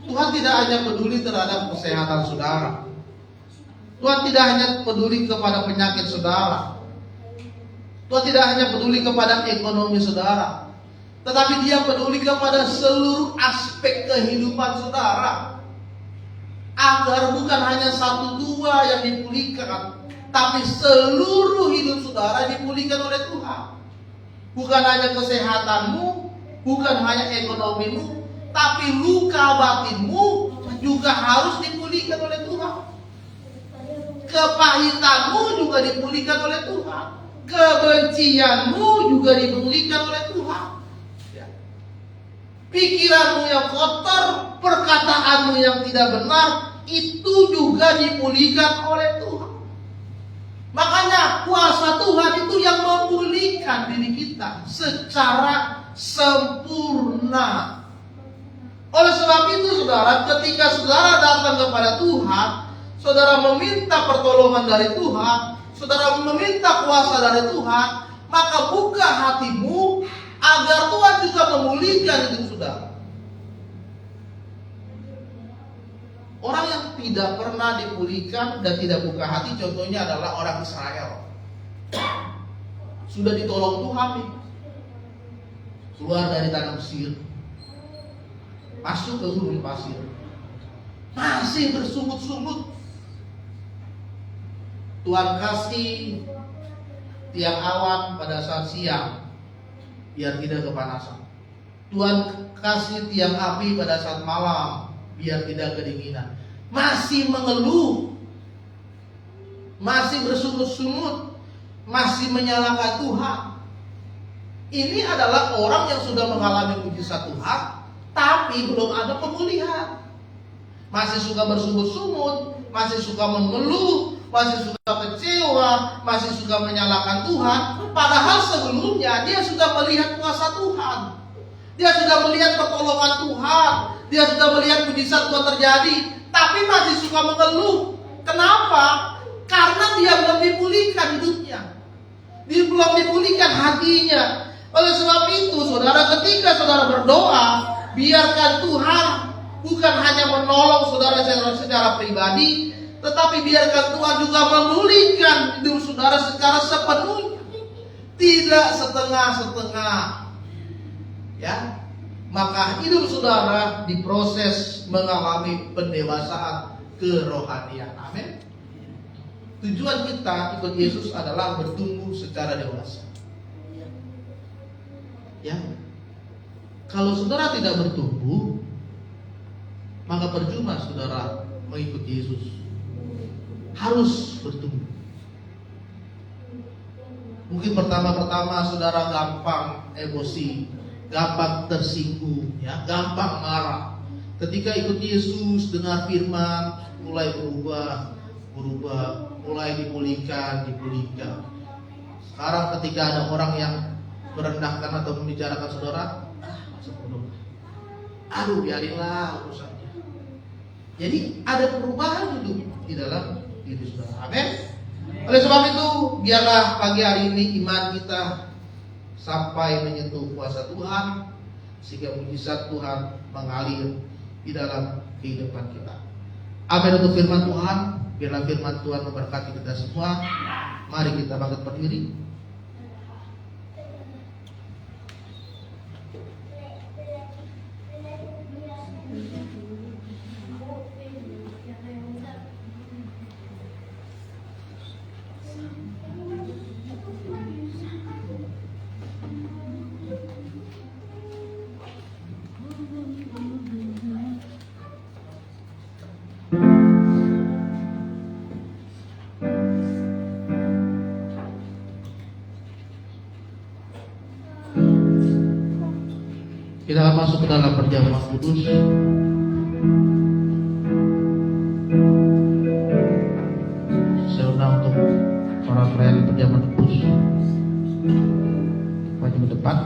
Tuhan tidak hanya peduli terhadap kesehatan saudara. Tuhan tidak hanya peduli kepada penyakit saudara. Tuhan tidak hanya peduli kepada ekonomi saudara, tetapi Dia peduli kepada seluruh aspek kehidupan saudara. Agar bukan hanya satu dua yang dipulihkan, tapi seluruh hidup saudara dipulihkan oleh Tuhan. Bukan hanya kesehatanmu, bukan hanya ekonomimu, tapi luka batinmu juga harus dipulihkan oleh Tuhan. Kepahitanmu juga dipulihkan oleh Tuhan. Kebencianmu juga dipulihkan oleh Tuhan. Pikiranmu yang kotor, perkataanmu yang tidak benar, itu juga dipulihkan oleh Tuhan. Makanya kuasa Tuhan itu yang memulihkan diri kita secara sempurna. Oleh sebab itu saudara, ketika saudara datang kepada Tuhan, saudara meminta pertolongan dari Tuhan, saudara meminta kuasa dari Tuhan, maka buka hatimu agar Tuhan juga memulihkan hidup saudara. Orang yang tidak pernah dipulihkan dan tidak buka hati, contohnya adalah orang Israel. Sudah ditolong Tuhan nih, keluar dari tanah Mesir, masuk ke gurun pasir, masih bersungut-sungut. Tuhan kasih tiang awan pada saat siang biar tidak kepanasan. Tuhan kasih tiang api pada saat malam biar tidak kedinginan. Masih mengeluh, masih bersungut-sungut, masih menyalahkan Tuhan. Ini adalah orang yang sudah mengalami mujizat Tuhan, tapi belum ada pemulihan. Masih suka bersungut-sungut, masih suka mengeluh, masih suka kecewa, masih suka menyalahkan Tuhan. Padahal sebelumnya dia sudah melihat kuasa Tuhan, dia sudah melihat pertolongan Tuhan, dia sudah melihat mujizat Tuhan terjadi, tapi masih suka mengeluh. Kenapa? Karena dia belum dipulihkan hidupnya, dia belum dipulihkan hatinya. Oleh sebab itu, saudara, ketika saudara berdoa, biarkan Tuhan bukan hanya menolong saudara secara pribadi, tetapi biarkan Tuhan juga memulihkan hidup saudara secara sepenuhnya, tidak setengah-setengah. Ya, maka hidup saudara diproses mengalami pendewasaan kerohanian. Amin. Tujuan kita ikut Yesus adalah bertumbuh secara dewasa. Ya, kalau saudara tidak bertumbuh, maka percuma saudara mengikut Yesus. Harus bertumbuh. Mungkin pertama-tama saudara gampang emosi, gampang tersinggung, ya, gampang marah. Ketika ikut Yesus, dengar firman, mulai berubah, mulai dipulihkan. Sekarang ketika ada orang yang merendahkan atau membicarakan saudara, masa bodoh, aduh biarinlah urusannya. Jadi ada perubahan hidup di dalam diri saudara. Amin. Oleh sebab itu, biarlah pagi hari ini iman kita sampai menyentuh kuasa Tuhan, sehingga mujizat Tuhan mengalir di dalam kehidupan kita. Amin. Untuk firman Tuhan, biarlah firman Tuhan memberkati kita semua. Mari kita bangkit berdiri. Kita akan masuk ke dalam perjamuan kudus. Saya undang untuk para pelayan perjamuan kudus maju ke depan.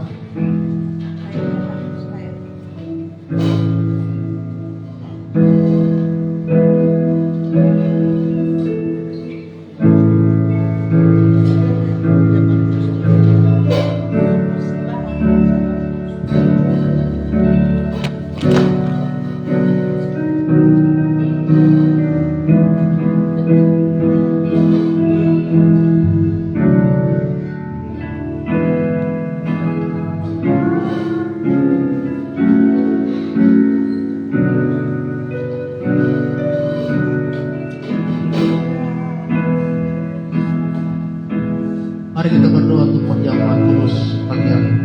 Mari kita berdoa untuk perjamuan kudus pagi hari ini.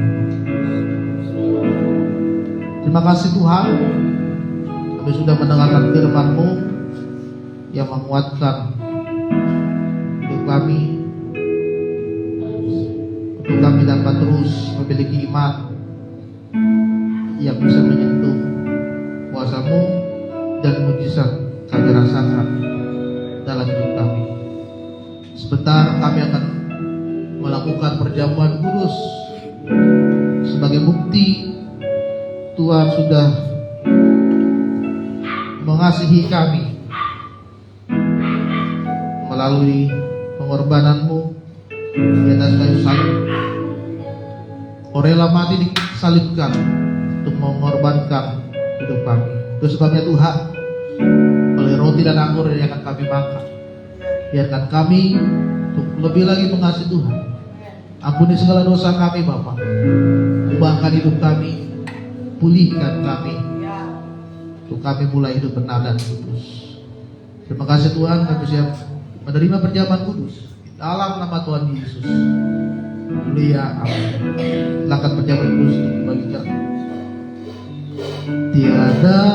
Terima kasih Tuhan, kami sudah mendengarkan firman-Mu yang menguatkan hidup kami, untuk kami dapat terus memiliki iman yang bisa menyentuh kuasa-Mu dan mujizat kami rasakan dalam hidup kami. Sebentar kami akan melakukan perjamuan kudus sebagai bukti Tuhan sudah mengasihi kami melalui pengorbananmu di atas kayu salib. Kau rela mati disalibkan untuk mengorbankan hidup kami. Itu sebabnya Tuhan, oleh roti dan anggur yang akan kami makan, biarkan kami untuk lebih lagi mengasihi Tuhan. Ampuni segala dosa kami Bapa, ubahkan hidup kami, pulihkan kami, untuk kami mulai hidup benar dan kudus. Terima kasih Tuhan, kami siap menerima perjamuan kudus dalam nama Tuhan Yesus. Haleluya, amin. Silakan perjamuan kudus untuk dibagikan. Tiada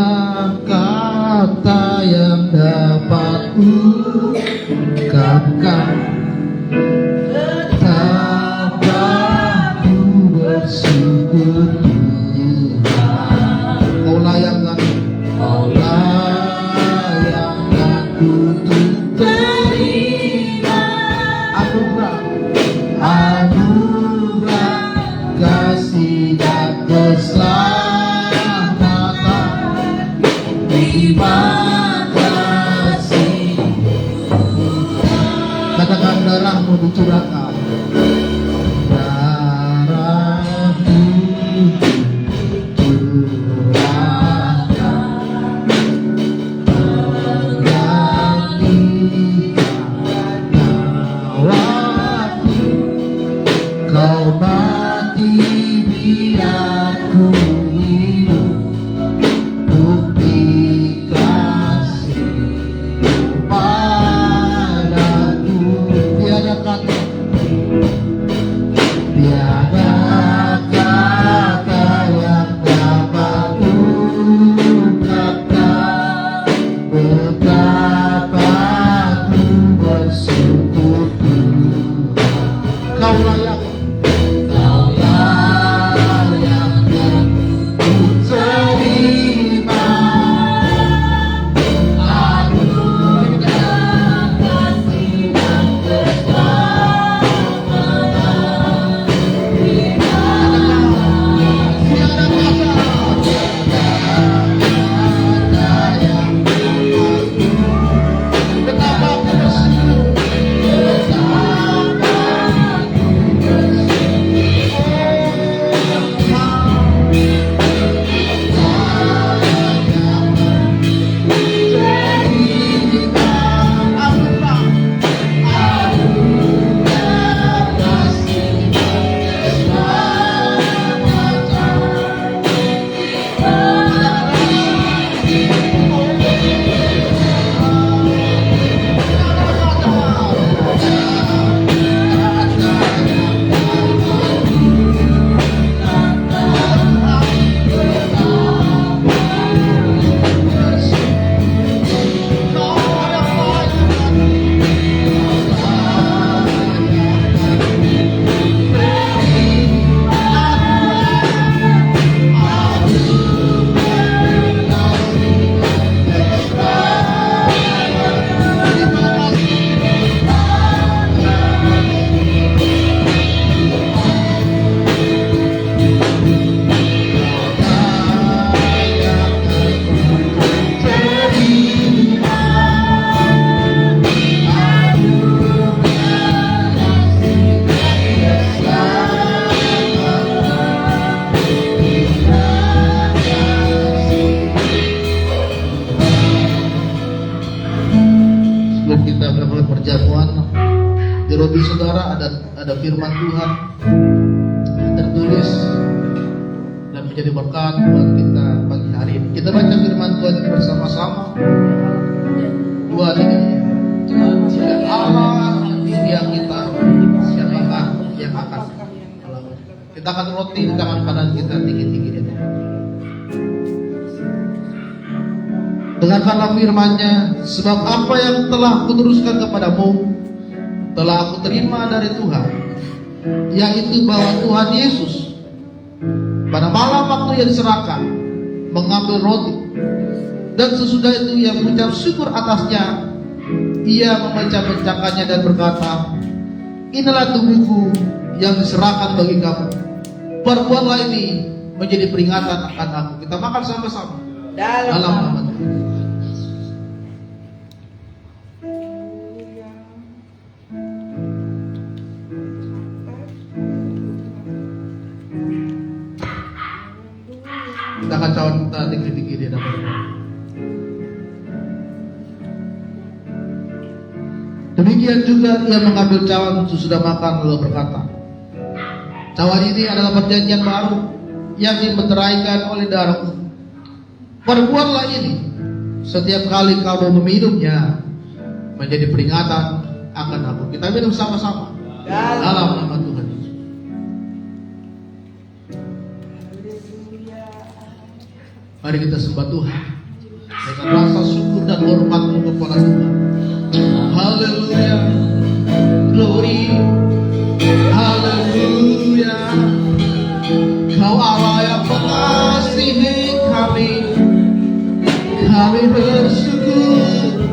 kata yang dapat ungkapkan betapa ku bersyukur Tuhan. Kau layak untuk terima anugerah kasih dan keselamatan. Terima kasih. Katakan darahmu dicurahkan, darahmu dicurahkan, menggantikan nyawaku. Kau mati biar ku hidup, bukti kasih padaku. Tiada kata yang dapat ungkapkan betapa ku bersyukur Tuhan. Kau layak untuk terima anugerah kasih dan keselamatan. Tiada kata yang betapa ku bersyukur, sebelum kita melakukan perjamuan di roti saudara ada firman Tuhan yang tertulis dan menjadi berkat buat kita pagi hari ini. Kita baca firman Tuhan bersama-sama. 2, 3. Jika Allah yang kita, siapakah yang akan melawan? Kita akan roti di tangan kanan kita tinggi-tinggi di atas. Dengarkanlah firman-Nya, sebab apa yang telah kuteruskan kepadamu telah aku terima dari Tuhan, yaitu bahwa Tuhan Yesus pada malam waktu yang diserahkan mengambil roti, dan sesudah itu ia mengucap syukur atasnya, ia memecah-mecahkannya dan berkata, inilah tubuhku yang diserahkan bagi kamu, perbuatlah ini menjadi peringatan akan aku. Kita makan sama-sama dalam nama Tuhan. Kita kacauan kita dikit-dikit dia dapat. Demikian juga ia mengambil cawan sesudah makan lalu berkata, cawan ini adalah perjanjian baru yang dimeteraikan oleh darahku. Perbuatlah ini setiap kali kamu meminumnya menjadi peringatan akan aku. Kita minum sama-sama dalam nama Tuhan Yesus. Mari kita sembah Tuhan dengan rasa syukur dan hormatmu kepada Tuhan. Haleluya, glory, haleluya. Kau Allah yang mengasihi kami, kami bersyukur,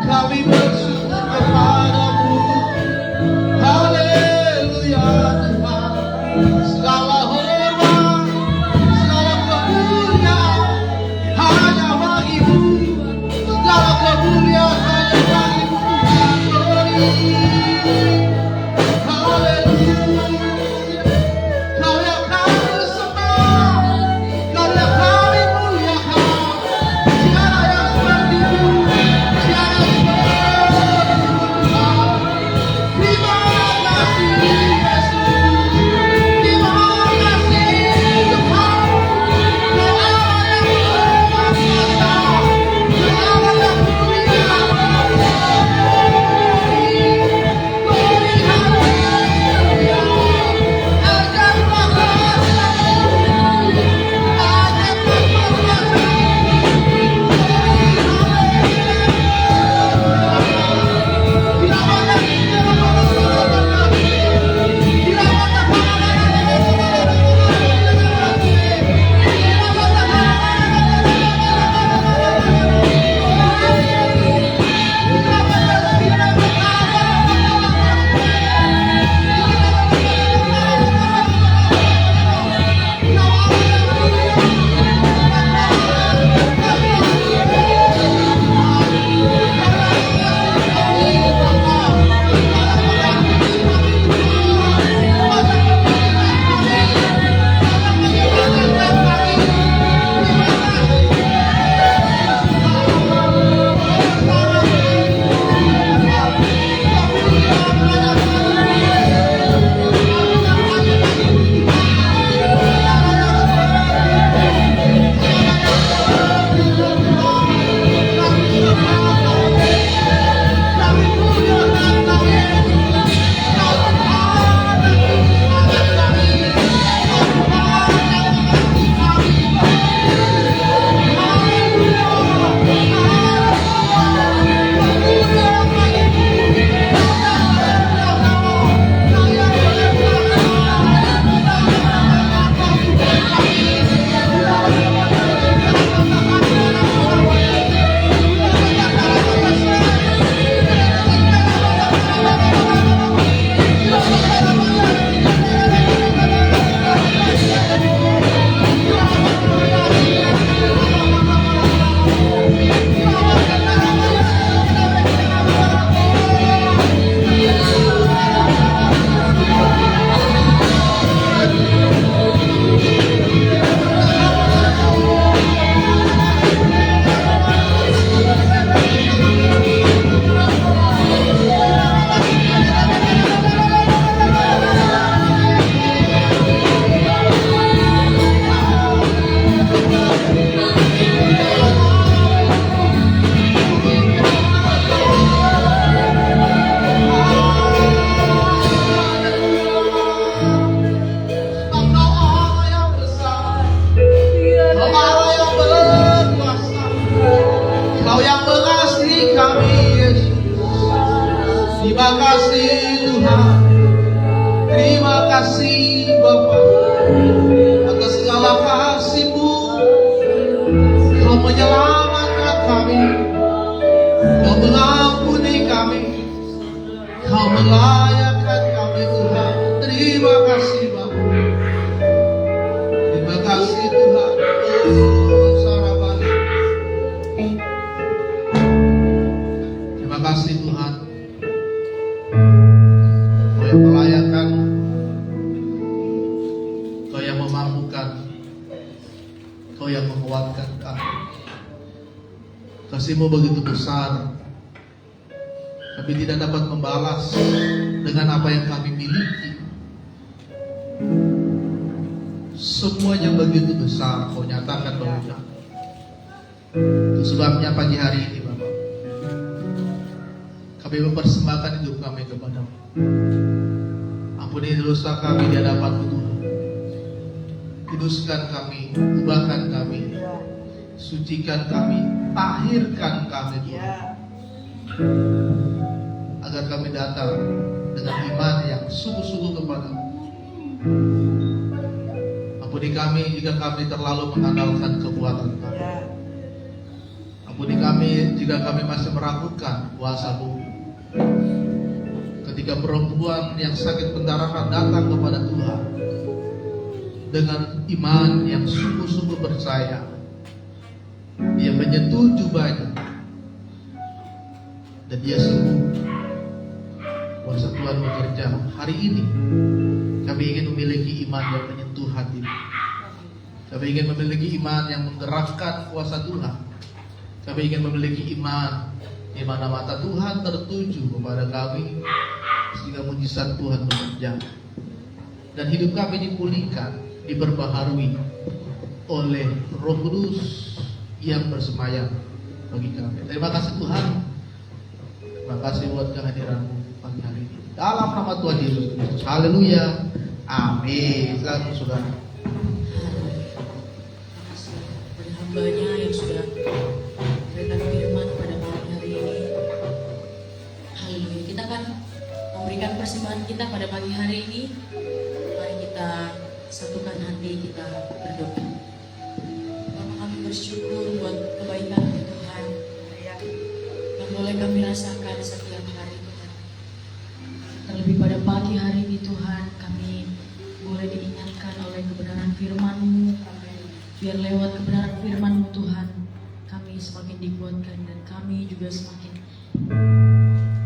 kami bersyukur kepadamu. Haleluya Tuhan, segala hormat, segala kemuliaan hanya bagimu, segala kemuliaan hanya bagimu Tuhan. Glory, haleluya. Kau yang kami sembah, Kau yang kami muliakan. Tiada yang seperti-Mu, tiada seperti-Mu Tuhan. Terima kasih Yesus, terima kasih Tuhan. Kau Allah yang berkuasa, Kau Allah yang mulia. Glory, haleluya. Ajarlah kuasa-Mu, ajarlah kuasa-Mu. Terima kasih Tuhan, terima kasih Bapa atas segala kasih-Mu. Kau menyelamatkan kami, Kau mengampuni kami, Kau melayakan kami Tuhan. Terima kasih Bapa, terima kasih Tuhan. Oh Sarabali, terima kasih Tuhan. Kau yang melayakan, Kau yang memampukan, Kau yang menguatkan kami. Kasih-Mu begitu besar. Kami tidak dapat membalas dengan apa yang kami miliki. Semuanya begitu besar Kau nyatakan bagi kami. Itu sebabnya pagi hari ini Bapak, kami mempersembahkan hidup kami kepada-Mu. Ampuni dosa kami di hadapan-Mu Tuhan. Kuduskan kami, ubahkan kami, sucikan kami, tahirkan kami Tuhan, agar kami datang dengan iman yang sungguh-sungguh kepada-Mu. Ampuni kami jika kami terlalu mengandalkan kekuatan kami. Ampuni kami jika kami masih meragukan kuasa-Mu. Ketika perempuan yang sakit pendarahan datang kepada Tuhan dengan iman yang sungguh-sungguh percaya, dia menyentuh jubahnya dan dia sembuh. Kuasa Tuhan bekerja hari ini. Kami ingin memiliki iman yang menyentuh hati-Mu. Kami ingin memiliki iman yang menggerakkan kuasa Tuhan. Kami ingin memiliki iman di mana mata Tuhan tertuju kepada kami, sehingga mujizat Tuhan bekerja dan hidup kami dipulihkan, diperbaharui oleh Roh Kudus yang bersemayam bagi kami. Terima kasih Tuhan. Terima kasih buat kehadiran-Mu pagi hari ini. Dalam nama Tuhan Yesus Kristus. Haleluya. Amin. Silakan saudara. Pada hambanya yang sudah memberikan firman pada malam hari ini. Haleluya. Kita akan memberikan persembahan kita pada pagi hari ini. Mari kita satukan hati, kita berdoa. Bapak, kami bersyukur buat kebaikan Tuhan yang boleh kami rasakan setiap hari Tuhan. Terlebih pada pagi hari ini Tuhan, kami boleh diingatkan oleh kebenaran firman-Mu. Biar lewat kebenaran firman-Mu Tuhan, kami semakin dikuatkan dan kami juga semakin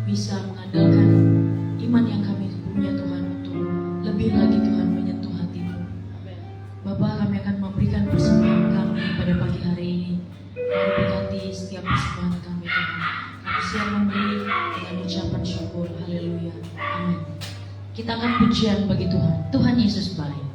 bisa mengandalkan iman yang kami punya Tuhan untuk lebih lagi Tuhan menyentuh hati-Mu. Bapak, kami akan memberikan persembahan kami pada pagi hari ini. Mari berkati setiap persembahan kami Tuhan. Kami siap memberi dengan ucapan syukur. Haleluya. Amin. Kita akan pujian bagi Tuhan. Tuhan Yesus baik.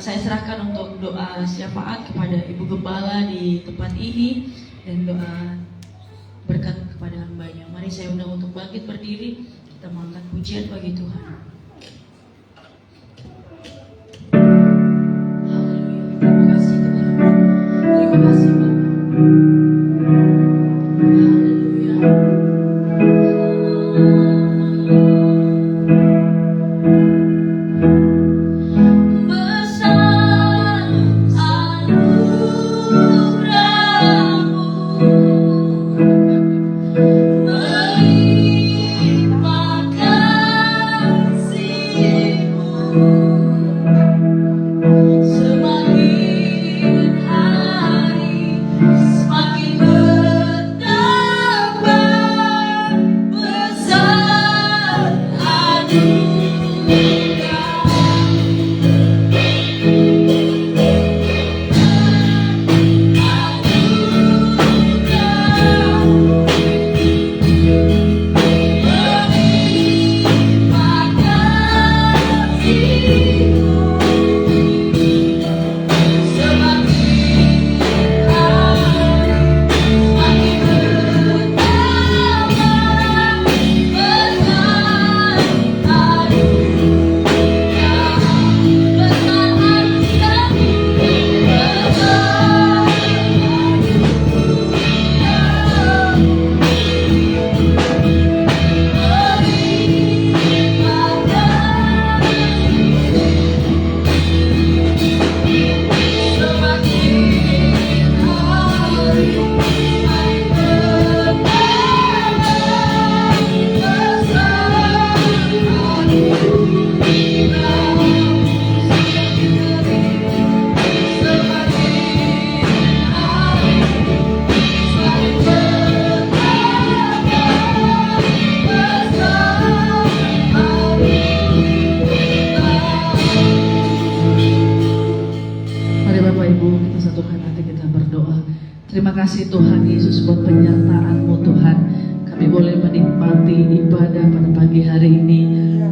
Saya serahkan untuk doa syafaat kepada Ibu Gembala di tempat ini dan doa berkat kepada hambanya. Mari saya undang untuk bangkit berdiri, kita mengangkat pujian bagi Tuhan. Haleluya, terima kasih Tuhan. Terima kasih Bapak. Haleluya. Melimpahkan berdua kita satukan hati kita berdoa. Terima kasih Tuhan Yesus buat penyertaan-Mu Tuhan. Kami boleh menikmati ibadah pada pagi hari ini.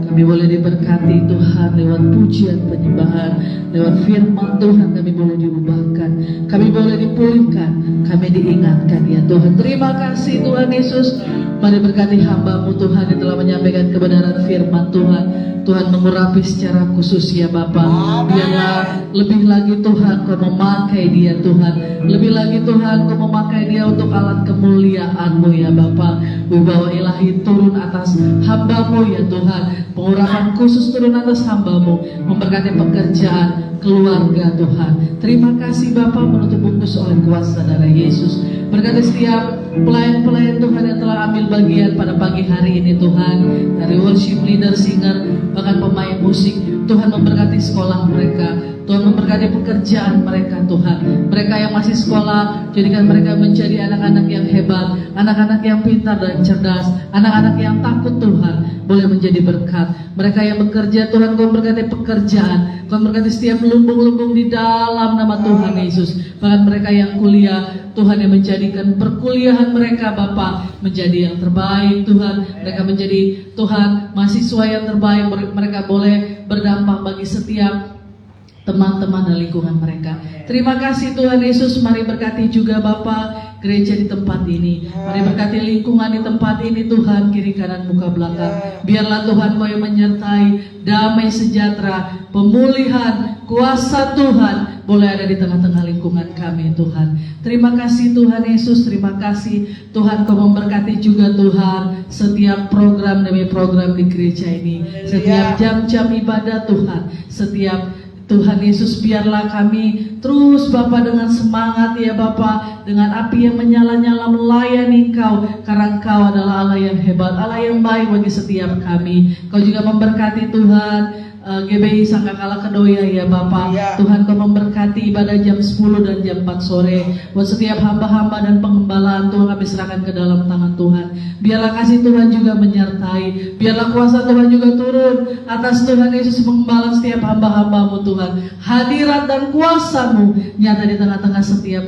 Kami boleh diberkati Tuhan lewat pujian penyembahan, lewat firman Tuhan kami boleh diubahkan, kami boleh dipulihkan, kami diingatkan ya Tuhan. Terima kasih Tuhan Yesus. Mari berkati hamba-Mu Tuhan yang telah menyampaikan kebenaran firman Tuhan. Tuhan mengurapi secara khusus ya Bapa. Biarlah lebih lagi Tuhan Kau memakai dia Tuhan. Lebih lagi Tuhan Kau memakai dia untuk alat kemuliaan-Mu ya Bapa. Wibawa ilahi turun atas hamba-Mu ya Tuhan. Pengurapan khusus turun atas hamba-Mu. Memberkati pekerjaan, keluarga Tuhan. Terima kasih Bapa, menutup bungkus oleh kuasa darah Yesus. Berkati setiap pelayan-pelayan Tuhan yang telah ambil bagian pada pagi hari ini Tuhan. Dari worship leader, singer, bahkan pemain musik. Tuhan memberkati sekolah mereka. Tuhan memberkati pekerjaan mereka Tuhan. Mereka yang masih sekolah, jadikan mereka menjadi anak-anak yang hebat, anak-anak yang pintar dan cerdas, anak-anak yang takut Tuhan, boleh menjadi berkat. Mereka yang bekerja Tuhan, Kau berkati pekerjaan, Kau berkati setiap lumbung-lumbung di dalam nama Tuhan Yesus. Bahkan mereka yang kuliah, Tuhan yang menjadikan perkuliahan mereka Bapa menjadi yang terbaik Tuhan. Mereka menjadi Tuhan mahasiswa yang terbaik. Mereka boleh berdampak bagi setiap teman-teman dan lingkungan mereka. Terima kasih Tuhan Yesus. Mari berkati juga Bapa gereja di tempat ini. Mari berkati lingkungan di tempat ini Tuhan, kiri kanan muka belakang. Biarlah Tuhan Kau yang menyertai damai sejahtera, pemulihan, kuasa Tuhan boleh ada di tengah-tengah lingkungan kami Tuhan. Terima kasih Tuhan Yesus. Terima kasih Tuhan Kau memberkati juga Tuhan setiap program demi program di gereja ini, setiap jam-jam ibadah Tuhan, setiap Tuhan Yesus, biarlah kami terus Bapa dengan semangat ya Bapa, dengan api yang menyala-nyala melayani Kau, karena Kau adalah Allah yang hebat, Allah yang baik bagi setiap kami. Kau juga memberkati Tuhan GBI Sangkakala Kedoya ya Bapa. Tuhan Kau memberkati ibadah jam 10 dan jam 4 sore. Buat setiap hamba-hamba dan pengembalaan Tuhan kami serahkan ke dalam tangan Tuhan. Biarlah kasih Tuhan juga menyertai. Biarlah kuasa Tuhan juga turun atas Tuhan Yesus, menggembala setiap hamba-hamba-Mu Tuhan. Hadirat dan kuasa-Mu nyata di tengah-tengah setiap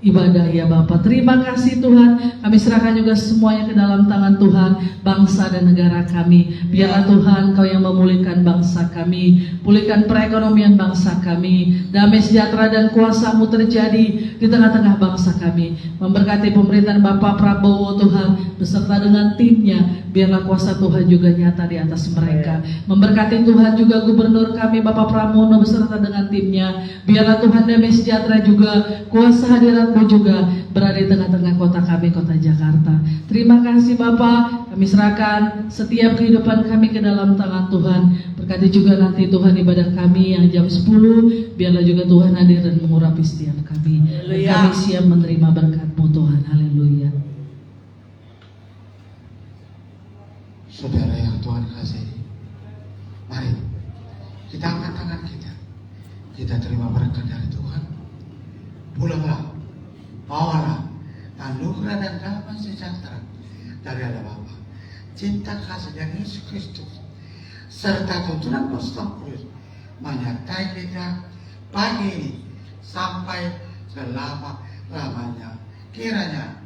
ibadah ya Bapa. Terima kasih Tuhan. Kami serahkan juga semuanya ke dalam tangan Tuhan, bangsa dan negara kami. Biarlah Tuhan Kau yang memulihkan bangsa kami, pulihkan perekonomian bangsa kami. Damai sejahtera dan kuasa-Mu terjadi di tengah-tengah bangsa kami. Memberkati pemerintahan Bapak Prabowo Tuhan beserta dengan timnya. Biarlah kuasa Tuhan juga nyata di atas mereka. Memberkati Tuhan juga gubernur kami Bapak Pramono beserta dengan timnya. Biarlah Tuhan damai sejahtera juga, kuasa hadirat-Mu juga berada di tengah-tengah kota kami, kota Jakarta. Terima kasih Bapa. Kami serahkan setiap kehidupan kami ke dalam tangan Tuhan. Berkati juga nanti Tuhan ibadah kami yang jam 10. Biarlah juga Tuhan hadir dan mengurapi setiap kami. Dan kami siap menerima berkat-Mu Tuhan. Haleluya. Saudara yang Tuhan kasihi, mari kita angkat tangan kita. Kita terima berkat dari Tuhan. Pulanglah, bawalah anugerah dan damai sejahtera dari Allah Bapa, cinta kasih dari Yesus Kristus, serta tuntunan Kristus menyertai kita pagi ini sampai selama-lamanya. Kiranya